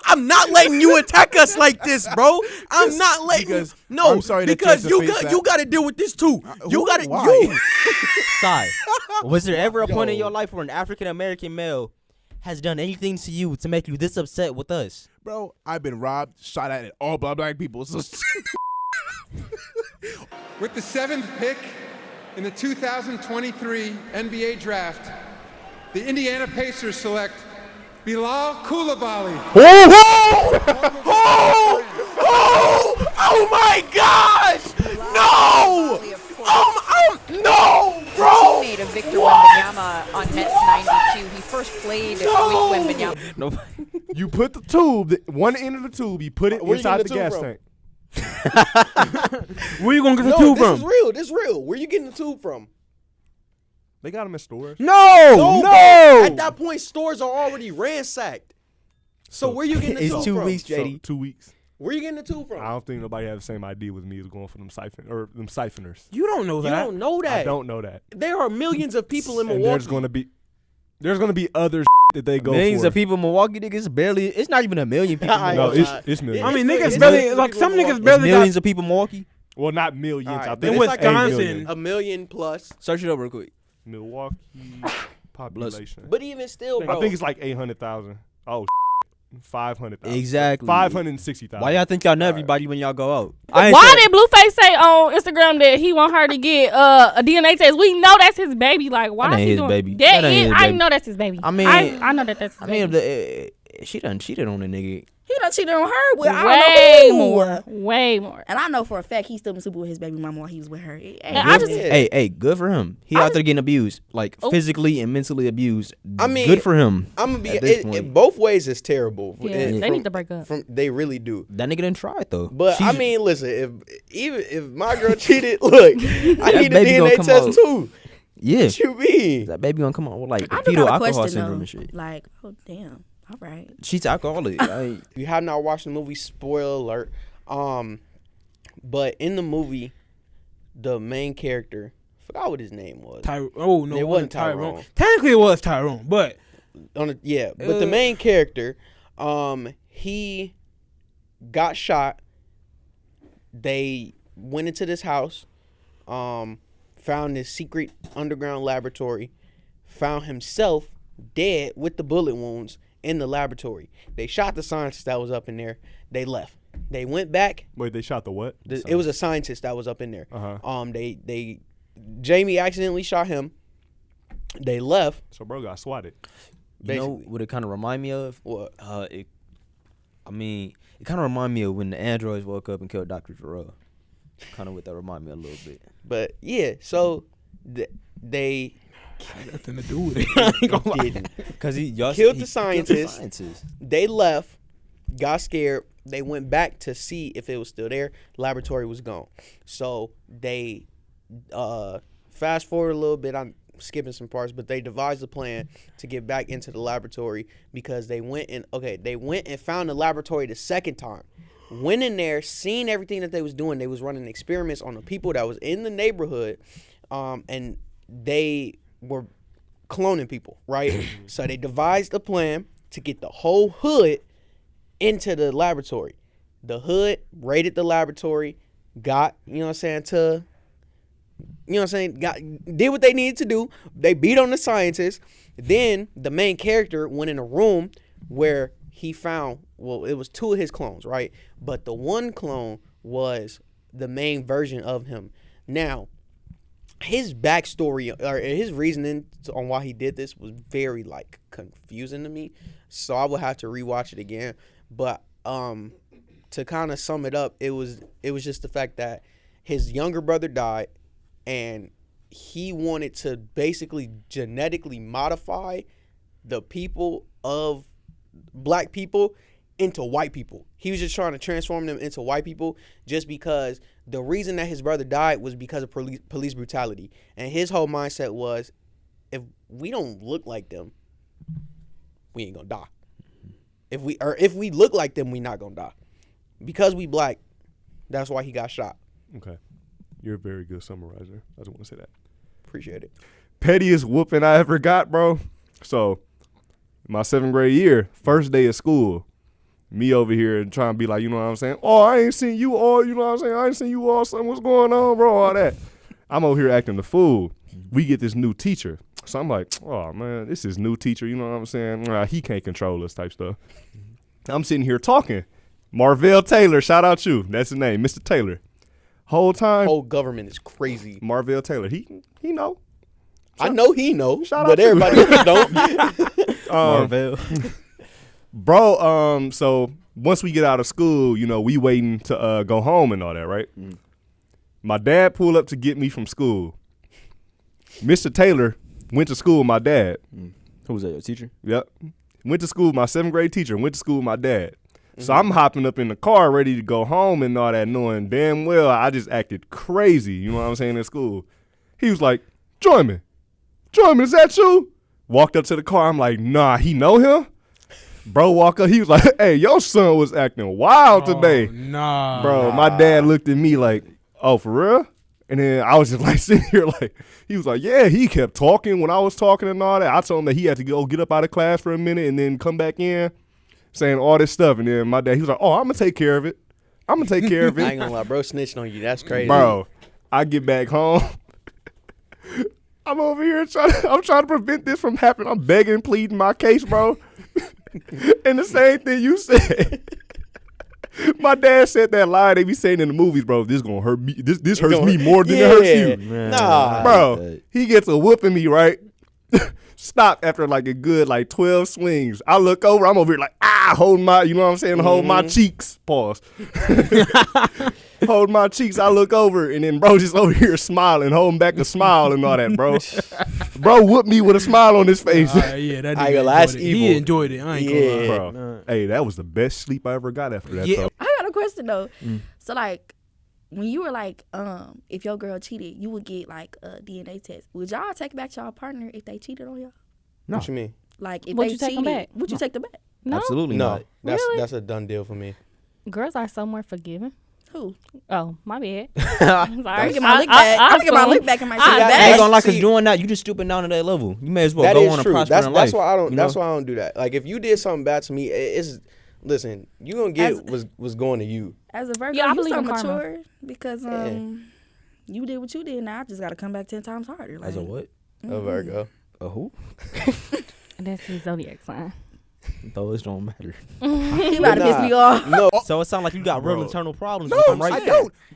[SPEAKER 9] I'm not letting you attack us like this, bro. I'm not letting.
[SPEAKER 8] I'm sorry
[SPEAKER 9] because you got to deal with this too. You got to.
[SPEAKER 3] Sai, was there ever a point in your life where an African American male has done anything to you to make you this upset with us?
[SPEAKER 8] Bro, I've been robbed, shot at all black people. So
[SPEAKER 10] with the 7th pick in the 2023 NBA Draft, the Indiana Pacers select Bilal Coulibaly.
[SPEAKER 9] Oh my gosh! No! No, bro!
[SPEAKER 7] Teammate of Victor Wembanyama on Nets 92. He first played with Wembanyama.
[SPEAKER 3] No.
[SPEAKER 1] You put the tube, one end of the tube, you put it inside the gas tank.
[SPEAKER 2] Where you gonna get the tube from?
[SPEAKER 4] This is real. Where you getting the tube from?
[SPEAKER 1] They got them in stores.
[SPEAKER 4] No. At that point, stores are already ransacked. So where you getting the tube from?
[SPEAKER 3] It's 2 weeks, JD.
[SPEAKER 1] So 2 weeks.
[SPEAKER 4] Where you getting the tube from?
[SPEAKER 1] I don't think nobody had the same idea with me as going for them siphoners.
[SPEAKER 2] You don't know that.
[SPEAKER 4] You don't know that.
[SPEAKER 1] I don't know that.
[SPEAKER 4] There are millions of people in Milwaukee.
[SPEAKER 1] And there's gonna be other that they go
[SPEAKER 3] millions
[SPEAKER 1] for.
[SPEAKER 3] of people in Milwaukee, niggas barely. It's not even a million people.
[SPEAKER 1] No, it's millions.
[SPEAKER 2] I mean, niggas barely like some niggas barely
[SPEAKER 3] millions of people in Milwaukee.
[SPEAKER 1] Well, not millions.
[SPEAKER 4] Right,
[SPEAKER 1] I
[SPEAKER 4] but
[SPEAKER 1] think
[SPEAKER 2] in
[SPEAKER 1] it's
[SPEAKER 2] Wisconsin,
[SPEAKER 4] a million plus.
[SPEAKER 3] Search it up real quick.
[SPEAKER 1] Milwaukee population.
[SPEAKER 4] But even still, bro.
[SPEAKER 1] I think it's like 800,000. Oh, 500,000.
[SPEAKER 3] Exactly.
[SPEAKER 1] 560,000.
[SPEAKER 3] Why y'all think y'all know everybody when y'all go out?
[SPEAKER 6] Why did Blueface say on Instagram that he want her to get a DNA test? We know that's his baby. Like, why
[SPEAKER 3] That
[SPEAKER 6] is
[SPEAKER 3] ain't
[SPEAKER 6] he
[SPEAKER 3] his
[SPEAKER 6] doing
[SPEAKER 3] baby.
[SPEAKER 6] that?
[SPEAKER 3] That ain't his
[SPEAKER 6] I
[SPEAKER 3] baby.
[SPEAKER 6] know that's his baby.
[SPEAKER 3] I mean,
[SPEAKER 6] I know that's his baby.
[SPEAKER 3] I mean, she done cheated on the nigga.
[SPEAKER 5] He done cheated on her with I
[SPEAKER 6] way
[SPEAKER 5] don't know who.
[SPEAKER 6] more. Way more.
[SPEAKER 5] And I know for a fact he's still been super with his baby mama while he was with her.
[SPEAKER 6] And I just
[SPEAKER 3] Hey, good for him. He out there getting abused, like physically and mentally abused.
[SPEAKER 4] I mean,
[SPEAKER 3] good for him.
[SPEAKER 4] I'm gonna be
[SPEAKER 3] at this point.
[SPEAKER 4] it both ways is terrible.
[SPEAKER 6] they need to break up.
[SPEAKER 4] They really do.
[SPEAKER 3] That nigga didn't try it though.
[SPEAKER 4] But I mean, listen, if my girl cheated, look, I need a DNA test too.
[SPEAKER 3] Yeah.
[SPEAKER 4] What you mean?
[SPEAKER 3] That baby gonna come out with like
[SPEAKER 5] I do
[SPEAKER 3] fetal
[SPEAKER 5] got a
[SPEAKER 3] alcohol
[SPEAKER 5] question
[SPEAKER 3] syndrome
[SPEAKER 5] though.
[SPEAKER 3] and shit.
[SPEAKER 5] Like, oh damn. All right.
[SPEAKER 3] She's alcoholic.
[SPEAKER 4] If you have not watched the movie, spoiler alert. But in the movie, the main character, forgot what his name was.
[SPEAKER 2] Oh no,
[SPEAKER 4] It wasn't Tyrone.
[SPEAKER 2] Technically, it was Tyrone, but
[SPEAKER 4] But the main character, he got shot. They went into this house, found this secret underground laboratory, found himself dead with the bullet wounds in the laboratory. They shot the scientist that was up in there. They left. They went back.
[SPEAKER 1] Wait, they shot the what?
[SPEAKER 4] It was a scientist that was up in there.
[SPEAKER 1] Uh-huh.
[SPEAKER 4] Jamie accidentally shot him. They left.
[SPEAKER 1] So bro got swatted.
[SPEAKER 3] You know what it kind of remind me of?
[SPEAKER 4] What?
[SPEAKER 3] It kind of remind me of when the androids woke up and killed Dr. Jarrell. Kind of what that remind me a little bit.
[SPEAKER 4] But yeah, so they
[SPEAKER 2] nothing to do with it.
[SPEAKER 4] didn't.
[SPEAKER 3] Because he
[SPEAKER 4] killed the scientist. They left, got scared. They went back to see if it was still there. The laboratory was gone. So they fast forward a little bit. I'm skipping some parts, but they devised a plan to get back into the laboratory because they went and found the laboratory the second time. went in there, seen everything that they was doing. They was running experiments on the people that was in the neighborhood, and they were cloning people, right? So they devised a plan to get the whole hood into the laboratory. The hood raided the laboratory, got, you know what I'm saying, did what they needed to do. They beat on the scientists. Then the main character went in a room where he found, well, it was 2 of his clones, right? But the one clone was the main version of him. Now, his backstory or his reasoning on why he did this was very like confusing to me. So I would have to rewatch it again. But to kind of sum it up, it was just the fact that his younger brother died, and he wanted to basically genetically modify the people of black people into white people. He was just trying to transform them into white people just because the reason that his brother died was because of police brutality. And his whole mindset was, if we don't look like them, we ain't gonna die. If we look like them, we not gonna die. Because we black, that's why he got shot.
[SPEAKER 1] Okay. You're a very good summarizer. I just want to say that.
[SPEAKER 4] Appreciate it.
[SPEAKER 1] Pettiest whooping I ever got, bro. So, my 7th grade year, first day of school, me over here and trying to be like, you know what I'm saying? Oh, I ain't seen you all, you know what I'm saying? I ain't seen you all, son. What's going on, bro? All that. I'm over here acting the fool. We get this new teacher. So I'm like, oh, man, this is new teacher, you know what I'm saying? He can't control us type stuff. I'm sitting here talking. Marvell Taylor, shout out you. That's his name, Mr. Taylor. Whole time.
[SPEAKER 4] Whole government is crazy.
[SPEAKER 1] Marvell Taylor, he know.
[SPEAKER 4] I know he know,
[SPEAKER 1] shout
[SPEAKER 4] but
[SPEAKER 1] out
[SPEAKER 4] everybody else don't.
[SPEAKER 3] Marvell.
[SPEAKER 1] Bro, so once we get out of school, you know, we waiting to go home and all that, right? My dad pulled up to get me from school. Mr. Taylor went to school with my dad.
[SPEAKER 3] Who was that, your teacher?
[SPEAKER 1] Yep. Went to school with my 7th grade teacher, went to school with my dad. So I'm hopping up in the car ready to go home and all that, knowing damn well I just acted crazy, you know what I'm saying, in school. He was like, Joyman, is that you? Walked up to the car, I'm like, nah, he know him? Bro walk up, he was like, hey, your son was acting wild today.
[SPEAKER 2] Nah.
[SPEAKER 1] Bro, my dad looked at me like, oh, for real? And then I was just like sitting here like, he was like, yeah, he kept talking when I was talking and all that. I told him that he had to go get up out of class for a minute and then come back in. Saying all this stuff, and then my dad, he was like, oh, I'm going to take care of it.
[SPEAKER 4] I ain't gonna lie, bro snitched on you. That's crazy.
[SPEAKER 1] Bro, I get back home. I'm over here I'm trying to prevent this from happening. I'm begging, pleading my case, bro. And the same thing you said. My dad said that lie they be saying in the movies, bro. This gonna hurt me. This hurts me more than it hurts you.
[SPEAKER 3] Man,
[SPEAKER 4] nah.
[SPEAKER 1] Bro, he gets a whooping me, right? Stop after like a good 12 swings. I look over, I'm over here like, holding my, you know what I'm saying, hold my cheeks. Pause. Hold my cheeks. I look over, and then bro just over here smiling, holding back the smile and all that, bro. Bro whooped me with a smile on his face.
[SPEAKER 2] Yeah, that
[SPEAKER 4] I
[SPEAKER 2] nigga
[SPEAKER 4] that's
[SPEAKER 2] enjoyed it.
[SPEAKER 4] evil.
[SPEAKER 2] He enjoyed it. I ain't gonna lie.
[SPEAKER 1] Bro, hey, that was the best sleep I ever got after that,
[SPEAKER 2] Yeah.
[SPEAKER 1] though.
[SPEAKER 5] I got a question though. So like, when you were like, if your girl cheated, you would get like a DNA test. Would y'all take back y'all partner if they cheated on y'all?
[SPEAKER 3] No.
[SPEAKER 4] What you mean?
[SPEAKER 5] Like if
[SPEAKER 6] Would
[SPEAKER 5] they
[SPEAKER 6] you take
[SPEAKER 5] cheated,
[SPEAKER 6] them back?
[SPEAKER 5] would you take them back?
[SPEAKER 6] No.
[SPEAKER 3] Absolutely
[SPEAKER 4] No,
[SPEAKER 3] not.
[SPEAKER 4] that's a done deal for me.
[SPEAKER 6] Girls are so more forgiving.
[SPEAKER 5] Who?
[SPEAKER 6] Oh, my bad.
[SPEAKER 5] I'm
[SPEAKER 6] Sorry.
[SPEAKER 5] get my lick back. I'm gonna get my lick back in my shit
[SPEAKER 3] I ain't
[SPEAKER 5] back.
[SPEAKER 3] gonna lie, cause
[SPEAKER 4] See-
[SPEAKER 3] doing that, you just stooping down to that level. You may as well
[SPEAKER 4] That
[SPEAKER 3] go
[SPEAKER 4] is
[SPEAKER 3] on and
[SPEAKER 4] true.
[SPEAKER 3] prosper
[SPEAKER 4] That's
[SPEAKER 3] in life.
[SPEAKER 4] why I don't.
[SPEAKER 3] you
[SPEAKER 4] That's
[SPEAKER 3] know?
[SPEAKER 4] why I don't do that. Like if you did something bad to me, it's listen. You gonna get was going to you.
[SPEAKER 5] As a Virgo,
[SPEAKER 6] Yeah, I
[SPEAKER 5] you
[SPEAKER 6] believe
[SPEAKER 5] so
[SPEAKER 6] in karma.
[SPEAKER 5] mature because you did what you did. Now I just gotta come back 10 times harder. Like,
[SPEAKER 3] As a what?
[SPEAKER 4] A Virgo.
[SPEAKER 3] A who?
[SPEAKER 6] That's his zodiac sign.
[SPEAKER 3] Those don't matter.
[SPEAKER 5] He about to piss me off.
[SPEAKER 4] No,
[SPEAKER 3] So it sounds like you got real internal problems.
[SPEAKER 9] No,
[SPEAKER 3] if I'm right.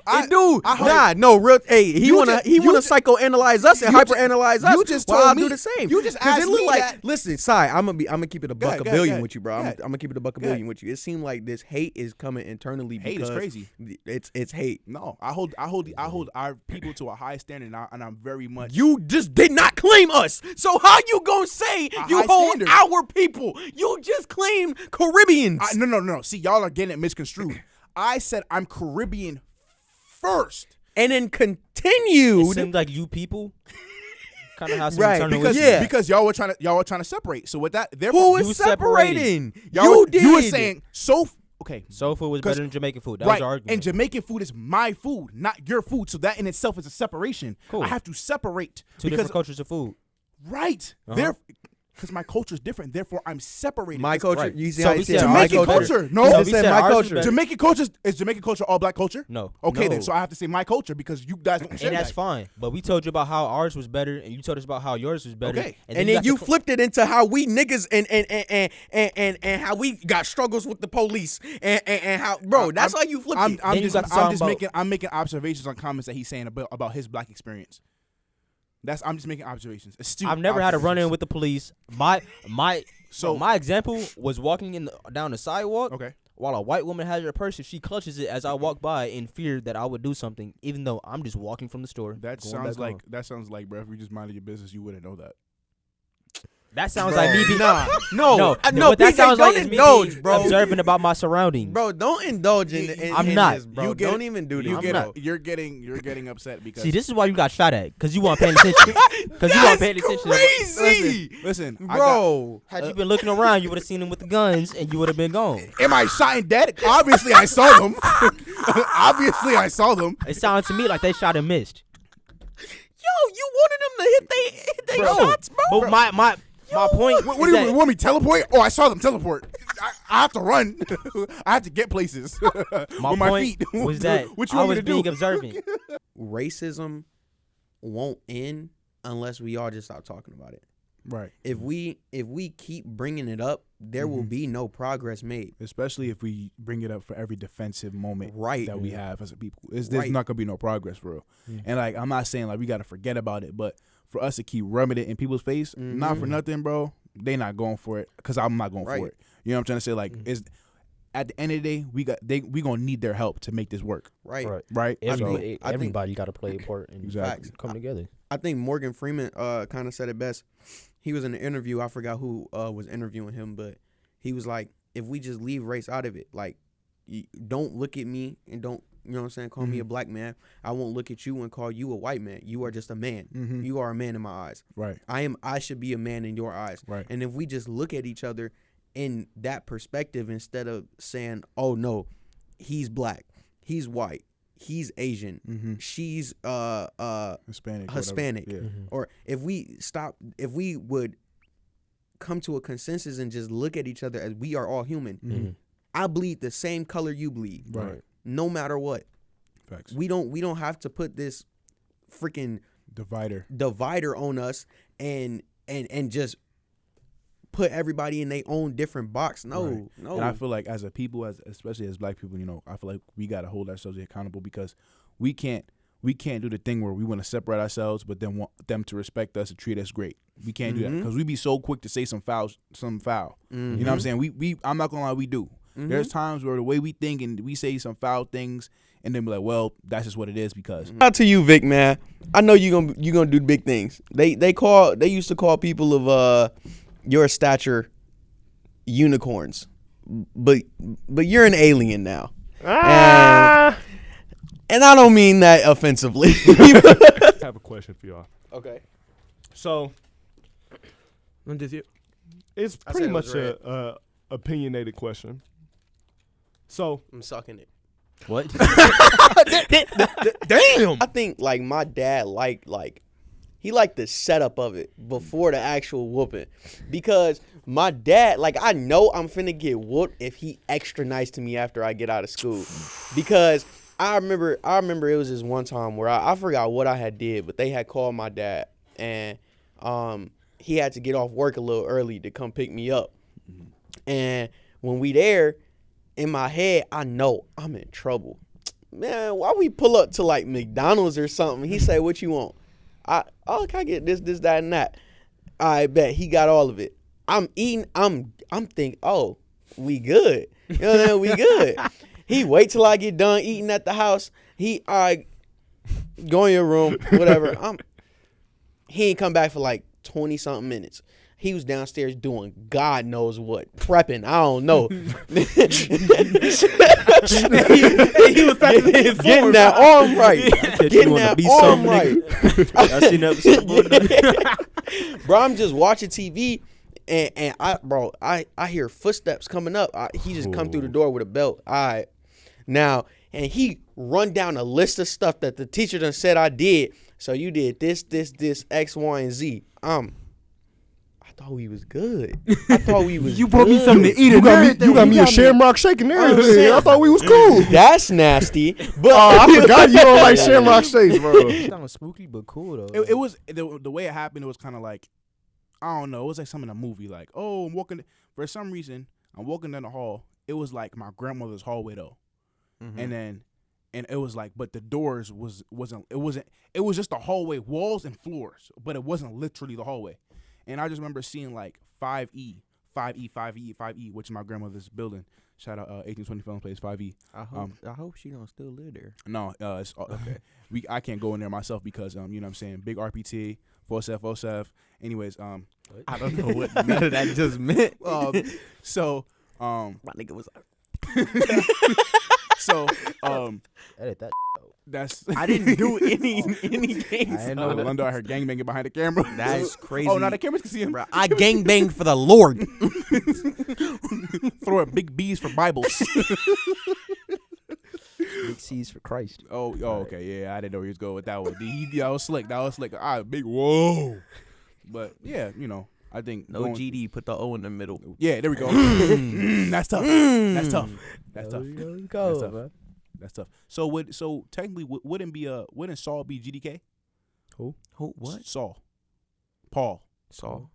[SPEAKER 9] I don't.
[SPEAKER 3] Real.
[SPEAKER 9] Hey, he
[SPEAKER 4] You
[SPEAKER 9] wanna
[SPEAKER 4] ju- you
[SPEAKER 9] psychoanalyze us and
[SPEAKER 4] you ju-
[SPEAKER 9] hyperanalyze us.
[SPEAKER 4] you just
[SPEAKER 9] while
[SPEAKER 4] told
[SPEAKER 9] I
[SPEAKER 4] me-
[SPEAKER 9] do the same.
[SPEAKER 4] you just
[SPEAKER 9] 'Cause
[SPEAKER 4] asked
[SPEAKER 9] it look
[SPEAKER 4] me
[SPEAKER 9] like.
[SPEAKER 4] that-
[SPEAKER 9] Listen, Sai, I'm gonna keep it a buck a
[SPEAKER 4] ahead,
[SPEAKER 9] billion
[SPEAKER 4] go ahead,
[SPEAKER 9] with you, bro.
[SPEAKER 4] go
[SPEAKER 9] I'm
[SPEAKER 4] ahead.
[SPEAKER 9] gonna keep it a buck a
[SPEAKER 4] Go ahead.
[SPEAKER 9] billion with you. It seemed like this hate is coming internally.
[SPEAKER 8] Hate is
[SPEAKER 9] because
[SPEAKER 8] crazy.
[SPEAKER 9] It's hate.
[SPEAKER 8] No, I hold our people to a high standard, and I'm very much.
[SPEAKER 9] You just did not claim us. So how you gonna say you
[SPEAKER 8] high
[SPEAKER 9] hold
[SPEAKER 8] standard.
[SPEAKER 9] our people? You just claimed Caribbeans.
[SPEAKER 8] No. See, y'all are getting it misconstrued. I said I'm Caribbean first.
[SPEAKER 9] and then
[SPEAKER 3] It
[SPEAKER 9] continued.
[SPEAKER 3] seems like you people kind of have some
[SPEAKER 9] Right,
[SPEAKER 3] internal
[SPEAKER 8] Because
[SPEAKER 3] issues.
[SPEAKER 9] Yeah.
[SPEAKER 8] because y'all were trying to separate. So with that, therefore,
[SPEAKER 9] Who
[SPEAKER 3] You
[SPEAKER 9] is
[SPEAKER 3] separating.
[SPEAKER 9] separating?
[SPEAKER 8] y'all
[SPEAKER 9] You
[SPEAKER 8] were,
[SPEAKER 9] did.
[SPEAKER 8] you were saying okay.
[SPEAKER 3] Soul food was
[SPEAKER 8] 'Cause-
[SPEAKER 3] better than Jamaican food. That
[SPEAKER 8] right.
[SPEAKER 3] was our argument.
[SPEAKER 8] And Jamaican food is my food, not your food. So that in itself is a separation.
[SPEAKER 3] Cool.
[SPEAKER 8] I have to separate
[SPEAKER 3] Two different cultures of food.
[SPEAKER 8] Right.
[SPEAKER 3] Uh-huh.
[SPEAKER 8] Because my culture is different. Therefore, I'm separated.
[SPEAKER 9] My culture.
[SPEAKER 3] Right.
[SPEAKER 9] You see
[SPEAKER 3] So
[SPEAKER 9] how
[SPEAKER 3] we
[SPEAKER 9] he
[SPEAKER 3] said
[SPEAKER 9] said
[SPEAKER 3] my
[SPEAKER 8] Jamaican
[SPEAKER 3] culture.
[SPEAKER 8] culture. No.
[SPEAKER 3] So
[SPEAKER 9] He
[SPEAKER 3] we
[SPEAKER 9] said
[SPEAKER 3] said
[SPEAKER 9] my
[SPEAKER 3] ours was
[SPEAKER 9] culture.
[SPEAKER 3] better.
[SPEAKER 8] Jamaican culture is Jamaican culture all black culture?
[SPEAKER 3] No.
[SPEAKER 8] Okay,
[SPEAKER 9] No.
[SPEAKER 8] then. So I have to say my culture because you guys don't share
[SPEAKER 3] And that's
[SPEAKER 8] that.
[SPEAKER 3] fine. But we told you about how ours was better, and you told us about how yours was better.
[SPEAKER 8] Okay.
[SPEAKER 9] And then
[SPEAKER 3] got
[SPEAKER 9] you
[SPEAKER 3] to
[SPEAKER 9] flipped it into how we niggas and how we got struggles with the police and how that's how you flipped it.
[SPEAKER 3] Then you got to talk about-
[SPEAKER 8] I'm making observations on comments that he's saying about his black experience. I'm just making observations. Astute
[SPEAKER 3] I've never had a run-in
[SPEAKER 8] observations.
[SPEAKER 3] with the police. My
[SPEAKER 8] So-
[SPEAKER 3] my example was walking down the sidewalk.
[SPEAKER 8] Okay.
[SPEAKER 3] While a white woman has her purse, if she clutches it as I walk by in fear that I would do something, even though I'm just walking from the store.
[SPEAKER 8] That
[SPEAKER 3] going
[SPEAKER 8] sounds
[SPEAKER 3] back home.
[SPEAKER 8] like, bro, if you just minded your business, you wouldn't know that.
[SPEAKER 3] That sounds like me being
[SPEAKER 9] no,
[SPEAKER 3] no.
[SPEAKER 9] PJ,
[SPEAKER 3] What that sounds like
[SPEAKER 9] don't
[SPEAKER 3] is me
[SPEAKER 9] indulge,
[SPEAKER 3] being
[SPEAKER 9] bro.
[SPEAKER 3] observant about my surroundings.
[SPEAKER 9] Bro, don't indulge in
[SPEAKER 3] I'm
[SPEAKER 9] in
[SPEAKER 3] not.
[SPEAKER 9] this, bro.
[SPEAKER 8] You get
[SPEAKER 9] Don't
[SPEAKER 8] it.
[SPEAKER 9] even do this.
[SPEAKER 8] You
[SPEAKER 3] I'm
[SPEAKER 8] get
[SPEAKER 3] not.
[SPEAKER 8] it. You're getting upset because
[SPEAKER 3] See, this is why you got shot at, because you weren't paying attention. Because you weren't paying attention.
[SPEAKER 9] Crazy,
[SPEAKER 8] listen,
[SPEAKER 9] bro.
[SPEAKER 3] Had you been looking around, you would have seen them with the guns, and you would have been gone.
[SPEAKER 8] am I shot and dead? Obviously, I saw them. Obviously, I saw them.
[SPEAKER 3] It sounded to me like they shot and missed.
[SPEAKER 9] Yo, you wanted them to hit they
[SPEAKER 3] Bro,
[SPEAKER 9] shots, bro.
[SPEAKER 3] But my point
[SPEAKER 8] What
[SPEAKER 3] is
[SPEAKER 8] do you
[SPEAKER 3] that
[SPEAKER 8] want me to teleport? Oh, I saw them teleport. I have to run. I have to get places
[SPEAKER 3] my
[SPEAKER 8] with my
[SPEAKER 3] point
[SPEAKER 8] feet.
[SPEAKER 3] was that
[SPEAKER 8] what you
[SPEAKER 3] I
[SPEAKER 8] want me
[SPEAKER 3] was
[SPEAKER 8] to do?
[SPEAKER 3] being observant.
[SPEAKER 9] Racism won't end unless we all just stop talking about it.
[SPEAKER 8] Right.
[SPEAKER 9] If we keep bringing it up, there will be no progress made.
[SPEAKER 8] Especially if we bring it up for every defensive moment
[SPEAKER 9] Right.
[SPEAKER 8] that we have as a people. There's
[SPEAKER 9] Right.
[SPEAKER 8] not gonna be no progress for real. And like I'm not saying like we gotta forget about it, but for us to keep rubbing it in people's face, not for nothing, bro. They not going for it because I'm not going
[SPEAKER 9] Right.
[SPEAKER 8] for it. You know what I'm trying to say? Like is at the end of the day, we gonna need their help to make this work,
[SPEAKER 9] Right.
[SPEAKER 8] right?
[SPEAKER 3] Everybody,
[SPEAKER 9] I think-
[SPEAKER 3] everybody got to play a part and
[SPEAKER 8] Exactly.
[SPEAKER 3] come together.
[SPEAKER 9] I think Morgan Freeman kind of said it best. He was in an interview. I forgot who was interviewing him, but he was like, if we just leave race out of it, like, don't look at me and don't, you know what I'm saying, call me a black man. I won't look at you and call you a white man. You are just a man. You are a man in my eyes.
[SPEAKER 8] Right.
[SPEAKER 9] I should be a man in your eyes.
[SPEAKER 8] Right.
[SPEAKER 9] And if we just look at each other in that perspective instead of saying, oh no, he's black, he's white, he's Asian, she's Hispanic,
[SPEAKER 8] Yeah.
[SPEAKER 9] or if we would come to a consensus and just look at each other as we are all human. I bleed the same color you bleed,
[SPEAKER 8] Right.
[SPEAKER 9] no matter what.
[SPEAKER 8] Facts.
[SPEAKER 9] We don't have to put this freaking divider on us and just put everybody in their own different box. No,
[SPEAKER 8] Right.
[SPEAKER 9] no.
[SPEAKER 8] And I feel like as a people, especially as black people, you know, I feel like we gotta hold ourselves accountable because we can't do the thing where we want to separate ourselves, but then want them to respect us and treat us great. We can't do that because we be so quick to say some foul. You know what I'm saying? We I'm not gonna lie, we do. There's times where the way we think and we say some foul things, and then be like, well, that's just what it is because.
[SPEAKER 4] Out to you, Vic, man. I know you gonna do big things. They used to call people of your stature unicorns, but you're an alien now. And I don't mean that offensively.
[SPEAKER 1] I have a question for y'all.
[SPEAKER 4] Okay.
[SPEAKER 1] So it's
[SPEAKER 4] I
[SPEAKER 1] pretty
[SPEAKER 4] said it was
[SPEAKER 1] much a opinionated question. So
[SPEAKER 4] I'm sucking it.
[SPEAKER 3] What?
[SPEAKER 4] Damn. I think like my dad he liked the setup of it before the actual whooping, because my dad, like, I know I'm finna get whooped if he extra nice to me after I get out of school, because I remember it was this one time where I forgot what I had did, but they had called my dad and he had to get off work a little early to come pick me up, and when we there, in my head, I know I'm in trouble. Man, why we pull up to like McDonald's or something? He say, what you want? Can I get this, that, and that? I bet he got all of it. I'm eating. I'm thinking, oh, we good. You know what I mean? We good. He wait till I get done eating at the house. Go in your room, whatever. He ain't come back for like 20 something minutes. He was downstairs doing God knows what, prepping. I don't know. he was getting that arm right. Getting that arm right.
[SPEAKER 3] I seen that.
[SPEAKER 4] Bro, I'm just watching TV. And I hear footsteps coming up. He just come through the door with a belt. All right. Now, and he run down a list of stuff that the teacher done said I did. So you did this, X, Y, and Z. I thought we was good. I thought we was
[SPEAKER 2] You brought me something to eat.
[SPEAKER 1] You got me a Shamrock Shake and everything. I thought we was cool.
[SPEAKER 4] That's nasty. But
[SPEAKER 1] I forgot you don't like Shamrock Shakes, bro.
[SPEAKER 3] Sounds spooky but cool though.
[SPEAKER 8] It was the way it happened. It was kind of like, I don't know. It was like something in a movie. Like, oh, I'm walking. For some reason, I'm walking down the hall. It was like my grandmother's hallway though, and it was like, but the doors wasn't. It was just the hallway walls and floors, but it wasn't literally the hallway. And I just remember seeing like 5E, which is my grandmother's building. Shout out 1820 Film Place 5E.
[SPEAKER 9] I hope she don't still live there.
[SPEAKER 8] No, it's okay. I can't go in there myself because you know what I'm saying, big RPT, 4SF. Anyways,
[SPEAKER 9] I don't know what none of that just meant.
[SPEAKER 8] So
[SPEAKER 9] My nigga was.
[SPEAKER 8] so
[SPEAKER 3] Edit that.
[SPEAKER 8] that's
[SPEAKER 9] I didn't do any gangs.
[SPEAKER 3] I didn't
[SPEAKER 8] oh,
[SPEAKER 3] know that.
[SPEAKER 8] London, I heard gangbanging behind the camera.
[SPEAKER 9] That's crazy.
[SPEAKER 8] Oh, now the cameras can see him.
[SPEAKER 9] Bro, I gangbanged for the Lord.
[SPEAKER 8] Throwing big B's for Bibles.
[SPEAKER 3] Big C's for Christ.
[SPEAKER 8] Oh, okay, yeah, I didn't know he was going with that one. That was slick. Big whoa. But yeah, you know, I think
[SPEAKER 9] No GD, put the O in the middle.
[SPEAKER 8] Yeah, there we go. That's tough. That's tough. That's tough.
[SPEAKER 3] Go,
[SPEAKER 8] That's tough. That's tough. So technically, wouldn't Saul be GDK?
[SPEAKER 9] Who? What?
[SPEAKER 8] Saul. Paul.
[SPEAKER 9] Saul.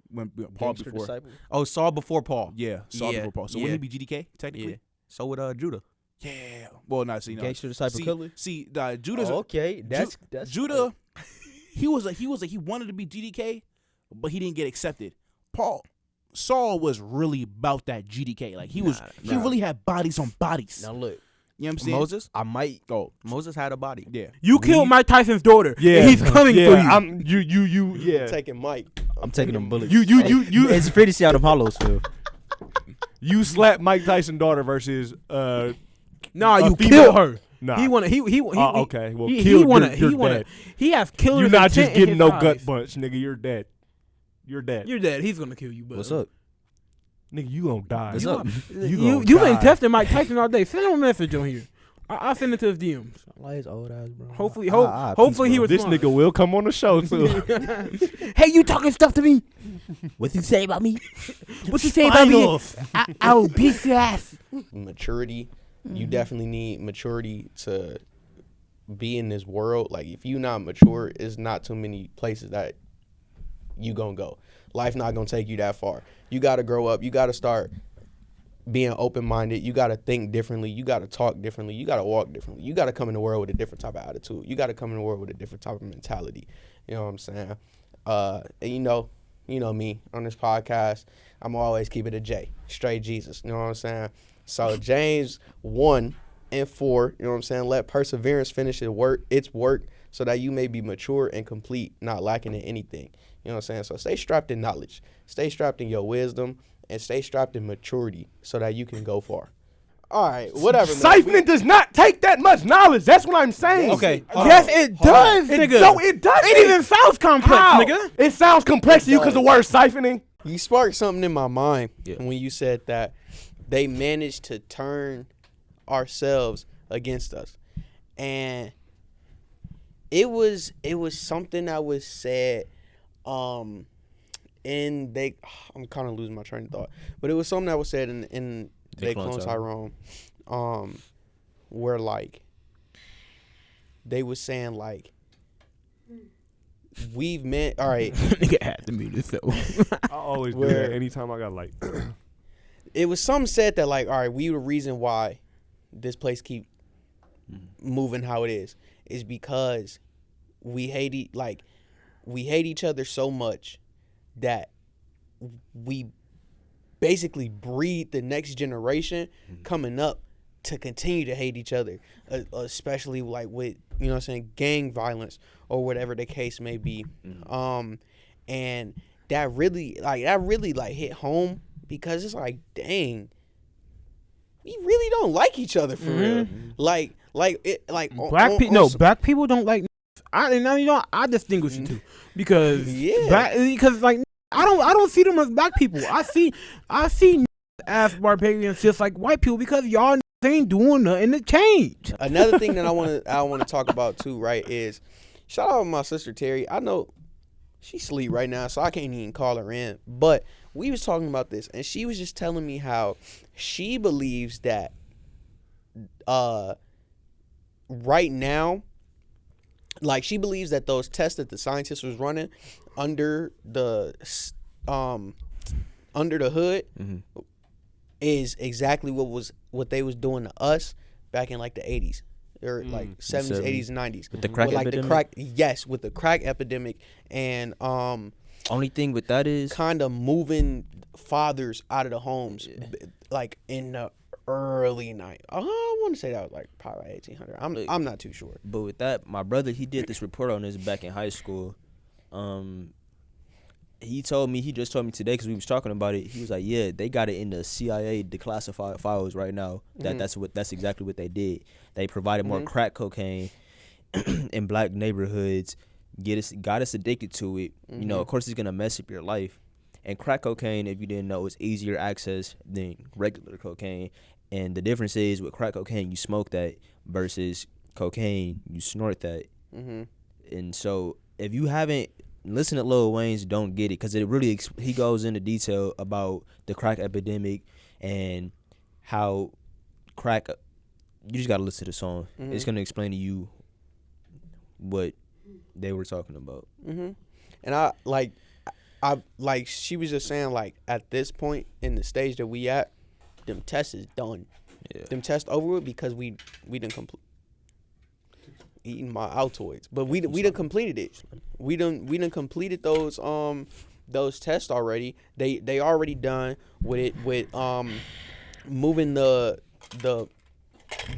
[SPEAKER 8] When Paul
[SPEAKER 3] Gangster
[SPEAKER 8] before.
[SPEAKER 3] disciple.
[SPEAKER 9] Oh, Saul before Paul.
[SPEAKER 8] Yeah, Saul
[SPEAKER 9] Yeah,
[SPEAKER 8] before Paul. So
[SPEAKER 9] yeah.
[SPEAKER 8] wouldn't he be GDK technically?
[SPEAKER 9] Yeah. So would Judah.
[SPEAKER 8] Yeah. Well, not see. No.
[SPEAKER 3] Gangster disciple killer.
[SPEAKER 8] See, Judah's
[SPEAKER 3] Okay, that's
[SPEAKER 8] Judah. He wanted to be GDK, but he didn't get accepted. Saul was really about that GDK. Like he really had bodies on bodies.
[SPEAKER 3] Now look,
[SPEAKER 8] You know what I'm saying?
[SPEAKER 9] Moses?
[SPEAKER 3] I might.
[SPEAKER 8] Oh,
[SPEAKER 9] Moses had a body.
[SPEAKER 8] yeah.
[SPEAKER 2] You killed Mike Tyson's daughter.
[SPEAKER 1] Yeah,
[SPEAKER 2] and he's coming for you.
[SPEAKER 1] Yeah.
[SPEAKER 4] taking Mike.
[SPEAKER 3] I'm taking them bullets.
[SPEAKER 1] You.
[SPEAKER 3] It's free to see how them hollows feel.
[SPEAKER 1] You slapped Mike Tyson's daughter versus
[SPEAKER 2] Nah,
[SPEAKER 1] a
[SPEAKER 2] you
[SPEAKER 1] female-
[SPEAKER 2] killed her.
[SPEAKER 1] Nah.
[SPEAKER 2] He wanna. He
[SPEAKER 1] okay. Well,
[SPEAKER 2] he
[SPEAKER 1] killed
[SPEAKER 2] wanna.
[SPEAKER 1] your
[SPEAKER 2] He wanna.
[SPEAKER 1] dad.
[SPEAKER 2] He has killers.
[SPEAKER 1] You're not just
[SPEAKER 2] intent in
[SPEAKER 1] getting
[SPEAKER 2] his
[SPEAKER 1] no
[SPEAKER 2] eyes.
[SPEAKER 1] gut punch, nigga. You're dead. You're dead.
[SPEAKER 2] You're dead. He's gonna kill you. But
[SPEAKER 3] What's up?
[SPEAKER 1] Nigga, you gonna die.
[SPEAKER 3] What's
[SPEAKER 1] You
[SPEAKER 3] up?
[SPEAKER 2] You
[SPEAKER 1] gonna
[SPEAKER 2] been
[SPEAKER 1] die.
[SPEAKER 2] testing Mike Tyson all day. Send him a message on here. I'll send it to his DMs.
[SPEAKER 3] Like his old ass, bro.
[SPEAKER 2] Hopefully,
[SPEAKER 3] Ah,
[SPEAKER 2] hopefully he
[SPEAKER 3] peace,
[SPEAKER 2] was.
[SPEAKER 1] This nigga will come on the show too.
[SPEAKER 2] Hey, you talking stuff to me?
[SPEAKER 3] What you say about me?
[SPEAKER 2] What you say about me? I will beat your ass.
[SPEAKER 4] Maturity. You definitely need maturity to be in this world. Like if you not mature, it's not too many places that you gonna go. Life not gonna take you that far. You gotta grow up. You gotta start being open-minded. You gotta think differently. You gotta talk differently. You gotta walk differently. You gotta come in the world with a different type of attitude. You gotta come in the world with a different type of mentality. You know what I'm saying? And you know me on this podcast. I'm always keep it a J, straight Jesus. You know what I'm saying? So James 1 and 4. You know what I'm saying? Let perseverance finish its work, so that you may be mature and complete, not lacking in anything. You know what I'm saying? So stay strapped in knowledge, stay strapped in your wisdom, and stay strapped in maturity so that you can go far. All right, whatever, man.
[SPEAKER 1] Siphoning does not take that much knowledge. That's what I'm saying.
[SPEAKER 3] Okay.
[SPEAKER 2] Yes, it does, nigga.
[SPEAKER 1] No, it doesn't.
[SPEAKER 2] It even sounds complex,
[SPEAKER 1] How?
[SPEAKER 2] nigga.
[SPEAKER 1] It sounds complex to you because the word siphoning.
[SPEAKER 4] You sparked something in my mind when you said that they managed to turn ourselves against us. And it was something that was said I'm kind of losing my train of thought, but it was something that was said in They Clone Tyrone, where like they was saying like we've met. All right,
[SPEAKER 2] Nigga had to mute himself.
[SPEAKER 1] I always do
[SPEAKER 4] Where-
[SPEAKER 1] that anytime I got like.
[SPEAKER 4] it was something said that like, all right, we the reason why this place keep moving how it is because we hate each other so much that we basically breed the next generation coming up to continue to hate each other, especially like with, you know what I'm saying, gang violence or whatever the case may be. And that really hit home because it's like, dang, we really don't like each other for real. Like
[SPEAKER 2] Black people don't like. I distinguish the two because
[SPEAKER 4] Yeah.
[SPEAKER 2] because like I don't see them as black people. I see as barbarians just like white people because y'all ain't doing nothing to change.
[SPEAKER 4] Another thing that I want to talk about too, right, is shout out to my sister Terry. I know she sleep right now, so I can't even call her in. But we was talking about this, and she was just telling me how she believes that right now, like she believes that those tests that the scientists was running under the hood is exactly what they was doing to us back in like the 80s or like 70s, 80s, and 90s.
[SPEAKER 3] With the crack epidemic?
[SPEAKER 4] With the crack epidemic and
[SPEAKER 3] only thing with that is
[SPEAKER 4] kind of moving fathers out of the homes like in the early night. I want to say that was like probably 1800. I'm not too sure.
[SPEAKER 3] But with that, my brother, he did this report on this back in high school. He just told me today because we was talking about it. He was like, yeah, they got it in the CIA declassified files right now. That's exactly what they did. They provided more crack cocaine in black neighborhoods, got us addicted to it. You know, of course, it's gonna mess up your life. And crack cocaine, if you didn't know, is easier access than regular cocaine. And the difference is with crack cocaine, you smoke that versus cocaine, you snort that. And so if you haven't listened to Lil Wayne's Don't Get It, because it really he goes into detail about the crack epidemic and how crack. You just gotta listen to the song. It's gonna explain to you what they were talking about.
[SPEAKER 4] And I like she was just saying like at this point in the stage that we at, them tests is done. Yeah. Them tests over with because we done complete eating my Altoids, but we done completed it. We done completed those tests already. They already done with it with moving the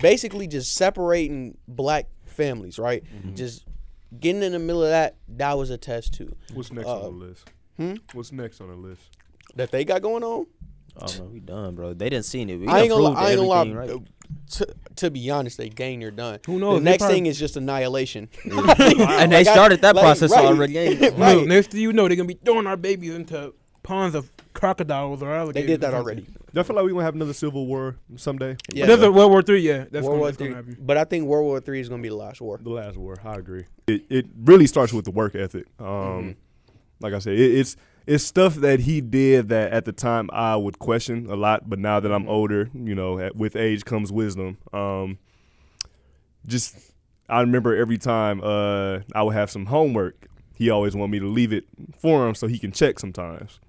[SPEAKER 4] basically just separating black families, right? Just getting in the middle of that was a test too.
[SPEAKER 1] What's next on the list? What's next on the list
[SPEAKER 4] that they got going on?
[SPEAKER 3] Oh no, we done, bro. They didn't see it.
[SPEAKER 4] I ain't gonna lie. Right? To be honest, they dang near done.
[SPEAKER 2] Who knows?
[SPEAKER 4] The next thing is just annihilation.
[SPEAKER 3] And they started that process already.
[SPEAKER 2] Right. Next thing you know, they're gonna be throwing our babies into ponds of crocodiles or alligators.
[SPEAKER 4] They did that already.
[SPEAKER 1] Do I feel like we're gonna have another civil war someday?
[SPEAKER 2] Yeah, there's a World War III. Yeah, that's
[SPEAKER 4] World War
[SPEAKER 2] gonna
[SPEAKER 4] III.
[SPEAKER 2] happen.
[SPEAKER 4] But I think World War III is gonna be the last war.
[SPEAKER 1] The last war. I agree. It really starts with the work ethic. Like I said, it's stuff that he did that at the time I would question a lot, but now that I'm older, you know, with age comes wisdom. I remember every time I would have some homework, he always wanted me to leave it for him so he can check sometimes.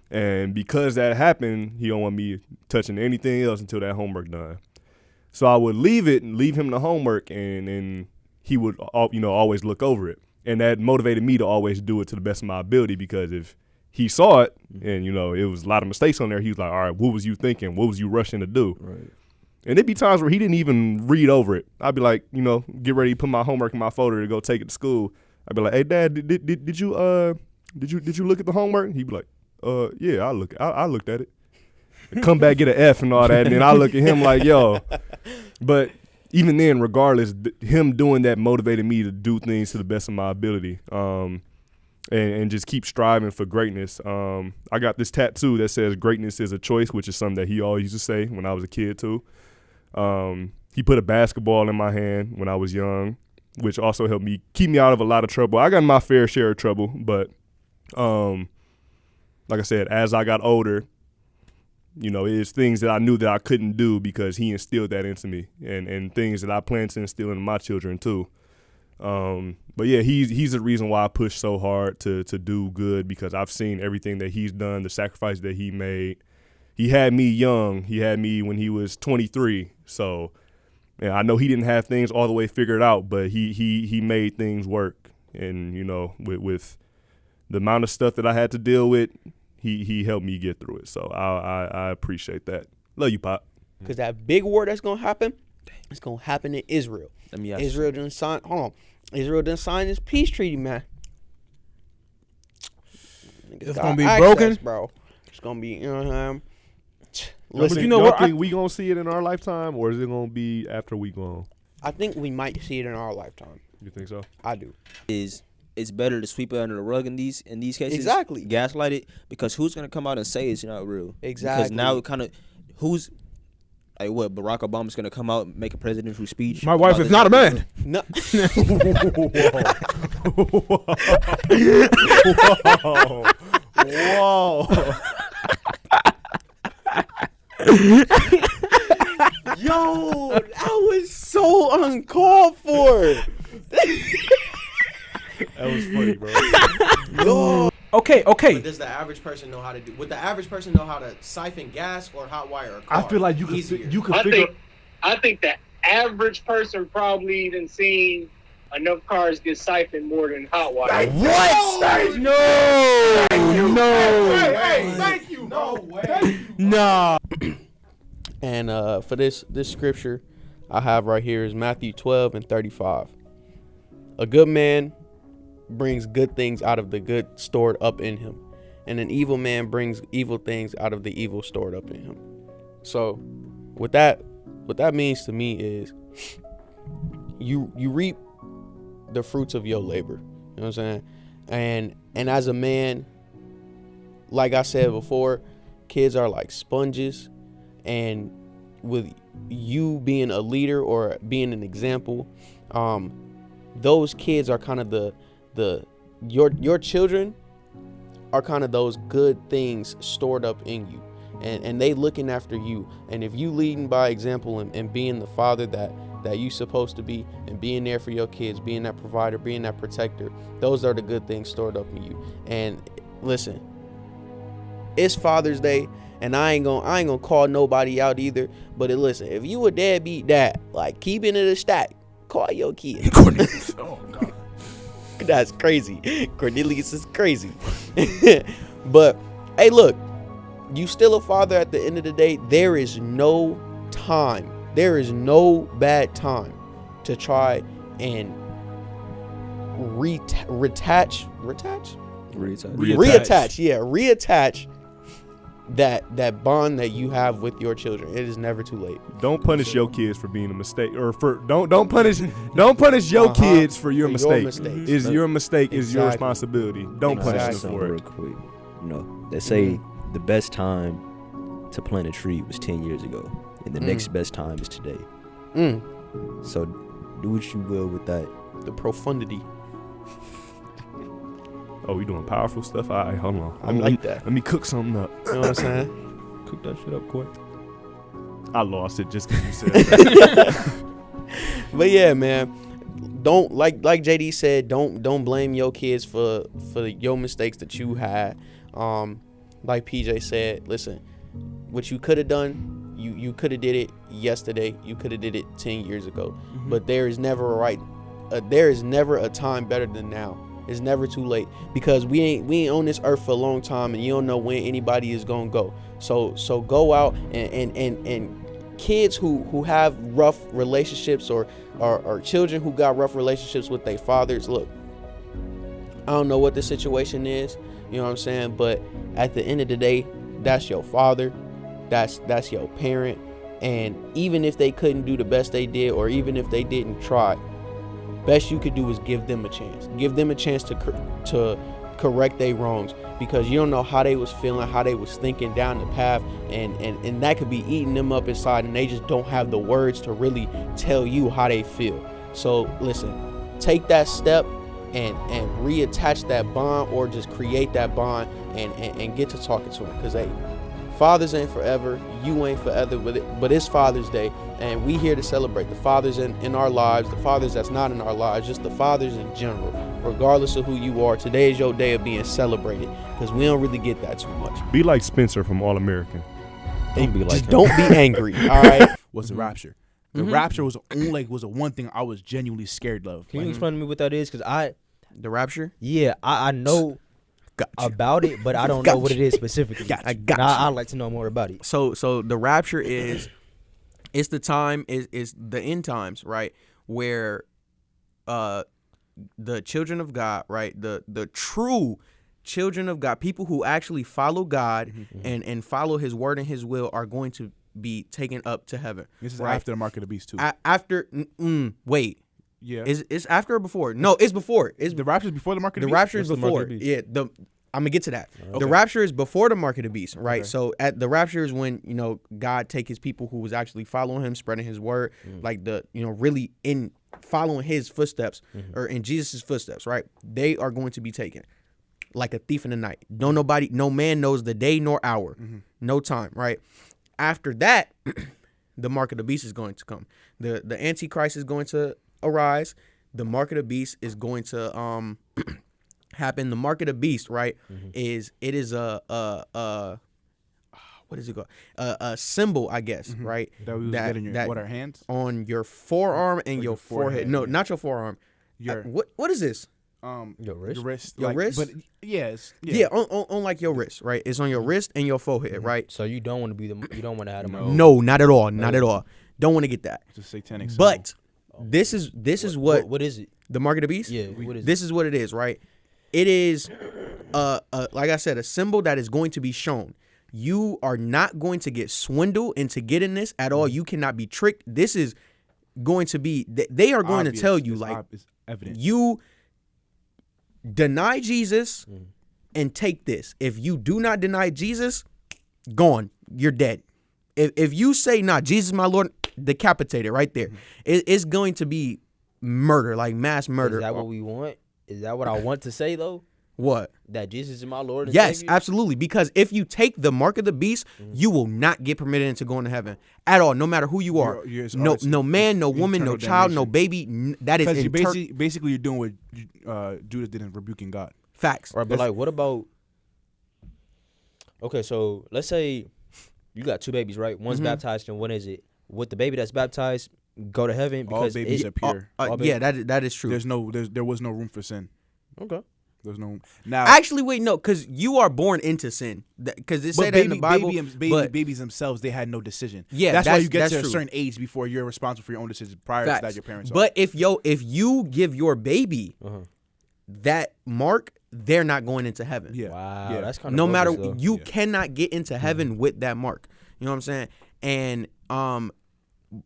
[SPEAKER 1] And because that happened, he don't want me touching anything else until that homework done. So I would leave it and leave him the homework, and he would always look over it. And that motivated me to always do it to the best of my ability, because if he saw it and, it was a lot of mistakes on there, he was like, all right, what was you thinking? What was you rushing to do? Right. And there'd be times where he didn't even read over it. I'd be like, get ready to put my homework in my folder to go take it to school. I'd be like, hey, Dad, did you look at the homework? He'd be like, yeah, I looked at it. Come back, get an F and all that, and then I look at him like, yo. But even then, regardless, him doing that motivated me to do things to the best of my ability, and just keep striving for greatness. I got this tattoo that says greatness is a choice, which is something that he always used to say when I was a kid too. He put a basketball in my hand when I was young, which also helped me keep me out of a lot of trouble. I got my fair share of trouble, but like I said, as I got older, it's things that I knew that I couldn't do because he instilled that into me, and things that I plan to instill into my children too. But yeah, he's the reason why I push so hard to do good, because I've seen everything that he's done, the sacrifice that he made. He had me young. He had me when he was 23. So I know he didn't have things all the way figured out, but he made things work. And, with the amount of stuff that I had to deal with, he helped me get through it. So I appreciate that. Love you, Pop.
[SPEAKER 4] Because that big war that's going to happen, it's going to happen in Israel. Israel didn't sign. Hold on. Israel didn't sign this peace treaty, man.
[SPEAKER 2] It's going to be broken,
[SPEAKER 4] bro. It's going to be,
[SPEAKER 1] Listen,
[SPEAKER 2] but you know what?
[SPEAKER 1] Think we going to see it in our lifetime, or is it going to be after we gone?
[SPEAKER 4] I think we might see it in our lifetime.
[SPEAKER 1] You think so?
[SPEAKER 4] I do.
[SPEAKER 3] Is it's better to sweep it under the rug in these cases.
[SPEAKER 4] Exactly.
[SPEAKER 3] Gaslight it, because who's gonna come out and say it's not real?
[SPEAKER 4] Exactly.
[SPEAKER 3] Because now it kind of who's like what Barack Obama's gonna come out and make a presidential speech.
[SPEAKER 2] My wife is not a man.
[SPEAKER 4] No.
[SPEAKER 1] Whoa.
[SPEAKER 4] Yo, that was so uncalled for.
[SPEAKER 1] That was funny, bro.
[SPEAKER 4] Yo.
[SPEAKER 2] Okay.
[SPEAKER 9] But does the average person know how to do? Would the average person know how to siphon gas or hot wire a car?
[SPEAKER 1] I feel like you could figure.
[SPEAKER 11] I think the average person probably done seen enough cars get siphoned more than hot wire.
[SPEAKER 2] What? No.
[SPEAKER 8] Hey, thank you. No way.
[SPEAKER 2] Nah.
[SPEAKER 4] And for this scripture I have right here is Matthew 12:35. A good man brings good things out of the good stored up in him, and an evil man brings evil things out of the evil stored up in him. So what that means to me is you reap the fruits of your labor. You know what I'm saying? And as a man, like I said before, kids are like sponges, and with you being a leader or being an example, those kids are kind of your children are kind of those good things stored up in you, and they looking after you. And if you leading by example and being the father that you supposed to be, and being there for your kids, being that provider, being that protector, those are the good things stored up in you. And listen, it's Father's Day, and I ain't gonna call nobody out either. But listen, if you a deadbeat dad, like keeping it a stack, call your kid.
[SPEAKER 2] Oh God.
[SPEAKER 4] That's crazy. Cornelius is crazy. But hey, look, you still a father at the end of the day. There is no time. There is no bad time to try and reattach that bond that you have with your children. It is never too late.
[SPEAKER 1] Don't punish your kids for being a mistake, or for don't punish your kids for your mistake. Is your mistake is your responsibility. Don't punish them for it.
[SPEAKER 3] Real quick, you know, they say the best time to plant a tree was 10 years ago, and the next best time is today. So do what you will with that.
[SPEAKER 4] The profundity.
[SPEAKER 1] Oh, we doing powerful stuff? All right, hold on.
[SPEAKER 4] I like that.
[SPEAKER 1] Let me cook something up.
[SPEAKER 4] You know what I'm saying?
[SPEAKER 1] Cook that shit up quick. I lost it just because you said that.
[SPEAKER 4] But yeah, man, don't like JD said, don't blame your kids for your mistakes that you had. Like PJ said, listen, what you could have done, you could have did it yesterday. You could have did it 10 years ago. But there is never a time better than now. It's never too late, because we ain't on this earth for a long time, and you don't know when anybody is gonna go. So go out and kids who have rough relationships or children who got rough relationships with their fathers. Look, I don't know what the situation is, you know what I'm saying, but at the end of the day, that's your father, that's your parent, and even if they couldn't do the best they did, or even if they didn't try, best you could do is give them a chance. Give them a chance to correct their wrongs, because you don't know how they was feeling, how they was thinking down the path, and that could be eating them up inside, and they just don't have the words to really tell you how they feel. So listen, take that step and reattach that bond, or just create that bond and get to talking to them, because hey, fathers ain't forever, you ain't forever with it, but it's Father's Day, and we here to celebrate the fathers in our lives, the fathers that's not in our lives, just the fathers in general. Regardless of who you are, today is your day of being celebrated, because we don't really get that too much.
[SPEAKER 1] Be like Spencer from All American.
[SPEAKER 4] Don't be angry, all right?
[SPEAKER 8] Was the rapture. The rapture was the one thing I was genuinely scared of.
[SPEAKER 3] Can you explain to me what that is? Because
[SPEAKER 9] the rapture?
[SPEAKER 3] Yeah, I know about it, but I don't know what it is specifically. I'd like to know more about it.
[SPEAKER 9] So the rapture is, it's the time, is the end times, right? Where the children of God, right? The true children of God, people who actually follow God and follow his word and his will, are going to be taken up to heaven.
[SPEAKER 8] This is
[SPEAKER 9] right?
[SPEAKER 8] after the mark of the beast too.
[SPEAKER 9] After wait.
[SPEAKER 8] Yeah.
[SPEAKER 9] Is after or before? No, it's before. It's
[SPEAKER 8] The rapture is before the mark of the
[SPEAKER 9] the
[SPEAKER 8] beast?
[SPEAKER 9] rapture is
[SPEAKER 3] What's the mark
[SPEAKER 9] before.
[SPEAKER 3] of the beast?
[SPEAKER 9] Yeah, I'm gonna get to that.
[SPEAKER 8] Okay.
[SPEAKER 9] The rapture is before the mark of the beast, right?
[SPEAKER 8] Okay.
[SPEAKER 9] So at the rapture is when God take his people who was actually following him, spreading his word, like really in following his footsteps or in Jesus' footsteps, right? They are going to be taken like a thief in the night. No man knows the day nor hour, no time, right? After that, the mark of the beast is going to come. The Antichrist is going to arise. The mark of the beast is going to happen. The mark of the beast, right, is a what is it called? A symbol, I guess, right?
[SPEAKER 8] That we was getting what, our hands?
[SPEAKER 9] On your forearm and
[SPEAKER 8] Or
[SPEAKER 9] your
[SPEAKER 8] your forehead,
[SPEAKER 9] No,
[SPEAKER 8] yeah.
[SPEAKER 9] not your forearm. What is this?
[SPEAKER 3] Your wrist?
[SPEAKER 8] Your wrist.
[SPEAKER 9] Your wrist?
[SPEAKER 8] But yes.
[SPEAKER 9] Yeah, on like your wrist, right? It's on your wrist and your forehead, right?
[SPEAKER 3] So you don't want to you don't want to have them.
[SPEAKER 9] No, not at all. Not at all. Don't want to get that.
[SPEAKER 8] It's a satanic symbol.
[SPEAKER 9] But this is what
[SPEAKER 3] What is it?
[SPEAKER 9] the mark of the beast?
[SPEAKER 3] Yeah. What is
[SPEAKER 9] This is what it is, right? It is, like I said, a symbol that is going to be shown. You are not going to get swindled into getting this at all. You cannot be tricked. This is going to be. They are going to tell you, like,
[SPEAKER 8] it's evident.
[SPEAKER 9] you deny Jesus and take this. If you do not deny Jesus, gone. You're dead. If you say, nah, Jesus my Lord, decapitated right there. It's going to be murder, like mass murder.
[SPEAKER 3] Is that what we want? Is that what I want to say though?
[SPEAKER 9] What?
[SPEAKER 3] That Jesus is my Lord and
[SPEAKER 9] Yes,
[SPEAKER 3] Savior?
[SPEAKER 9] absolutely. Because if you take the mark of the beast, you will not get permitted into going to heaven at all, no matter who you are. No man, no woman, no child, no baby. That is
[SPEAKER 8] Because basically you're doing what Judas did in rebuking God.
[SPEAKER 9] Facts.
[SPEAKER 3] Right, but like, what about? Okay, so let's say you got two babies, right? One's baptized and one is it? Would the baby that's baptized go to heaven
[SPEAKER 8] All
[SPEAKER 3] because
[SPEAKER 8] babies are pure.
[SPEAKER 9] Yeah, that is true.
[SPEAKER 8] There was no room for sin.
[SPEAKER 3] Okay.
[SPEAKER 8] There's no now.
[SPEAKER 9] Actually, wait, no, because you are born into sin. Because it say that in the Bible.
[SPEAKER 8] Babies themselves, they had no decision.
[SPEAKER 9] Yeah,
[SPEAKER 8] that's why you get
[SPEAKER 9] that's
[SPEAKER 8] to a
[SPEAKER 9] true.
[SPEAKER 8] certain age before you're responsible for your own decisions. Prior
[SPEAKER 9] Facts.
[SPEAKER 8] to that, your parents are.
[SPEAKER 9] But if you give your baby that mark, they're not going into heaven.
[SPEAKER 8] Yeah.
[SPEAKER 3] Wow,
[SPEAKER 8] Yeah.
[SPEAKER 3] that's kind of
[SPEAKER 9] No matter
[SPEAKER 3] though.
[SPEAKER 9] you cannot get into heaven with that mark. You know what I'm saying? And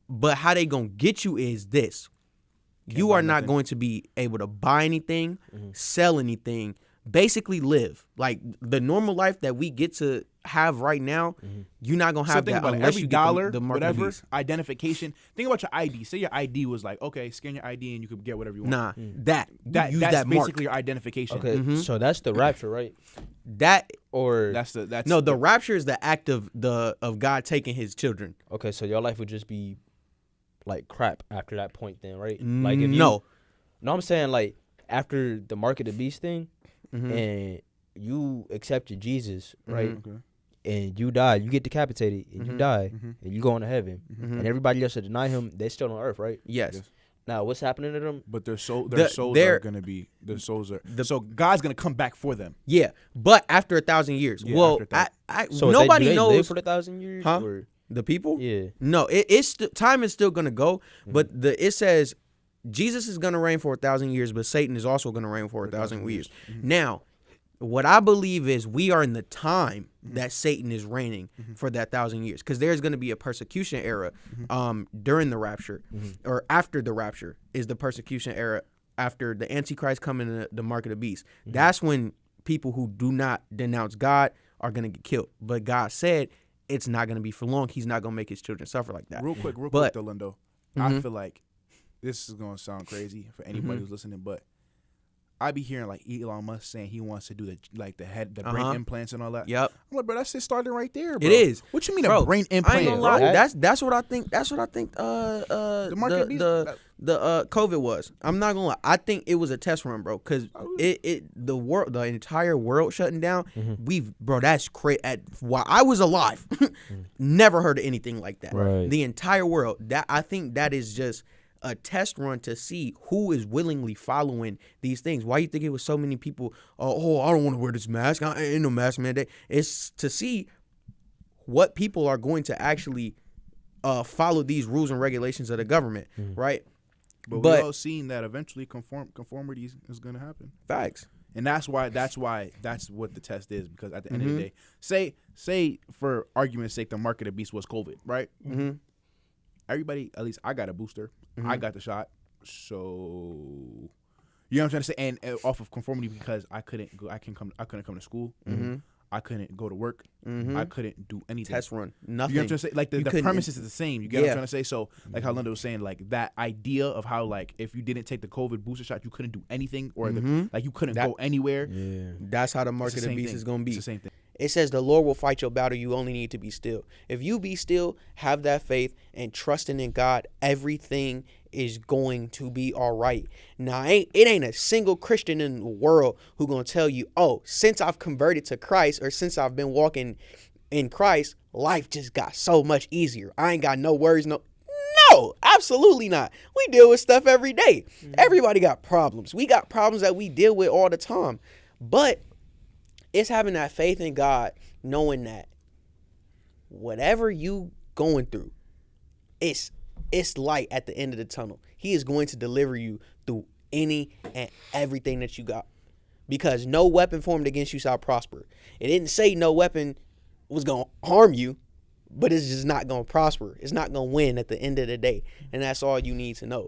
[SPEAKER 9] but how they gonna get you is this: you
[SPEAKER 8] buy
[SPEAKER 9] are not
[SPEAKER 8] nothing.
[SPEAKER 9] going to be able to buy anything, sell anything, basically live like the normal life that we get to have right now. You're not gonna
[SPEAKER 8] So
[SPEAKER 9] have
[SPEAKER 8] think
[SPEAKER 9] that
[SPEAKER 8] about it.
[SPEAKER 9] unless
[SPEAKER 8] Every
[SPEAKER 9] you
[SPEAKER 8] dollar,
[SPEAKER 9] get the mark of the
[SPEAKER 8] whatever,
[SPEAKER 9] beast.
[SPEAKER 8] identification. Think about your ID. Say your ID was like, okay, scan your ID and you could get whatever you want.
[SPEAKER 9] Nah,
[SPEAKER 8] that's
[SPEAKER 9] use that mark.
[SPEAKER 8] basically your identification.
[SPEAKER 3] Okay, so that's the rapture, right?
[SPEAKER 9] That
[SPEAKER 3] Or
[SPEAKER 8] That's
[SPEAKER 9] the rapture is the act of God taking his children.
[SPEAKER 3] okay, so your life would just be like crap after that point, then, right? Like if
[SPEAKER 9] No.
[SPEAKER 3] No, I'm saying like after the mark of the beast thing, and you accepted Jesus, right?
[SPEAKER 8] Okay.
[SPEAKER 3] And you die, you get decapitated, and you die, and you go into heaven, and everybody else that deny him, they're still on earth, right?
[SPEAKER 9] Yes.
[SPEAKER 3] Now, what's happening to them?
[SPEAKER 8] But their souls
[SPEAKER 9] they're-
[SPEAKER 8] are gonna be so God's gonna come back for them.
[SPEAKER 9] Yeah, but after 1,000 years.
[SPEAKER 8] Yeah,
[SPEAKER 9] Well,
[SPEAKER 8] after
[SPEAKER 3] So
[SPEAKER 9] nobody
[SPEAKER 3] do they live
[SPEAKER 9] knows
[SPEAKER 3] for the 1,000 years,
[SPEAKER 9] Huh?
[SPEAKER 3] or-
[SPEAKER 9] the people.
[SPEAKER 3] Yeah.
[SPEAKER 9] No, time is still gonna go, but it says Jesus is gonna reign for 1,000 years, but Satan is also gonna reign for 1,000 years. Now, what I believe is we are in the time that Satan is reigning for that 1,000 years, because there's going to be a persecution era during the rapture, or after the rapture is the persecution era after the Antichrist coming in the mark of the beast. That's when people who do not denounce God are going to get killed. But God said it's not going to be for long. He's not going to make his children suffer like that.
[SPEAKER 8] Real quick,
[SPEAKER 9] But-
[SPEAKER 8] though, Lindo. I feel like this is gonna sound crazy for anybody who's listening, but I be hearing like Elon Musk saying he wants to do the brain implants and all that.
[SPEAKER 9] Yep.
[SPEAKER 8] I'm like, bro, that's it starting right there, bro.
[SPEAKER 9] It is.
[SPEAKER 8] What you mean
[SPEAKER 9] Bro,
[SPEAKER 8] a brain
[SPEAKER 9] I
[SPEAKER 8] implant?
[SPEAKER 9] ain't gonna lie.
[SPEAKER 8] bro?
[SPEAKER 9] That's what I think. That's what I think. The
[SPEAKER 8] market beast-
[SPEAKER 9] COVID was. I'm not gonna lie. I think it was a test run, bro. Because the entire world shutting down. That's crazy. While I was alive, never heard of anything like that.
[SPEAKER 3] Right.
[SPEAKER 9] The entire world. I think that is just a test run to see who is willingly following these things. Why you think it was so many people? Oh, I don't want to wear this mask. I ain't no mask mandate. It's to see what people are going to actually follow these rules and regulations of the government, right?
[SPEAKER 8] But we all seen that eventually conformity is gonna happen.
[SPEAKER 9] Facts.
[SPEAKER 8] And that's what the test is, because at the end of the day, say for argument's sake, the mark of the beast was COVID, right? Everybody, at least I got a booster. I got the shot. So, you know what I'm trying to say, and off of conformity because I couldn't come to school.
[SPEAKER 4] Mm-hmm.
[SPEAKER 8] I couldn't go to work.
[SPEAKER 4] Mm-hmm.
[SPEAKER 8] I couldn't do anything.
[SPEAKER 4] Test run. Nothing.
[SPEAKER 8] You know what I'm trying to say? Like the premises is the same. You get what I'm trying to say? So like how Linda was saying, like that idea of how like if you didn't take the COVID booster shot, you couldn't do anything or like you couldn't go anywhere.
[SPEAKER 3] Yeah.
[SPEAKER 4] That's how the mark of the beast is gonna be.
[SPEAKER 8] It's the same thing.
[SPEAKER 4] It says the Lord will fight your battle. You only need to be still. If you be still, have that faith and trusting in God, everything is going to be all right. Now, it ain't a single Christian in the world who gonna tell you, oh, since I've converted to Christ or since I've been walking in Christ, life just got so much easier. I ain't got no worries, no, absolutely not. We deal with stuff every day. Everybody got problems. We got problems that we deal with all the time. But it's having that faith in God, knowing that whatever you going through, it's light at the end of the tunnel. He is going to deliver you through any and everything that you got. Because no weapon formed against you shall prosper. It didn't say no weapon was going to harm you, but it's just not going to prosper. It's not going to win at the end of the day. And that's all you need to know.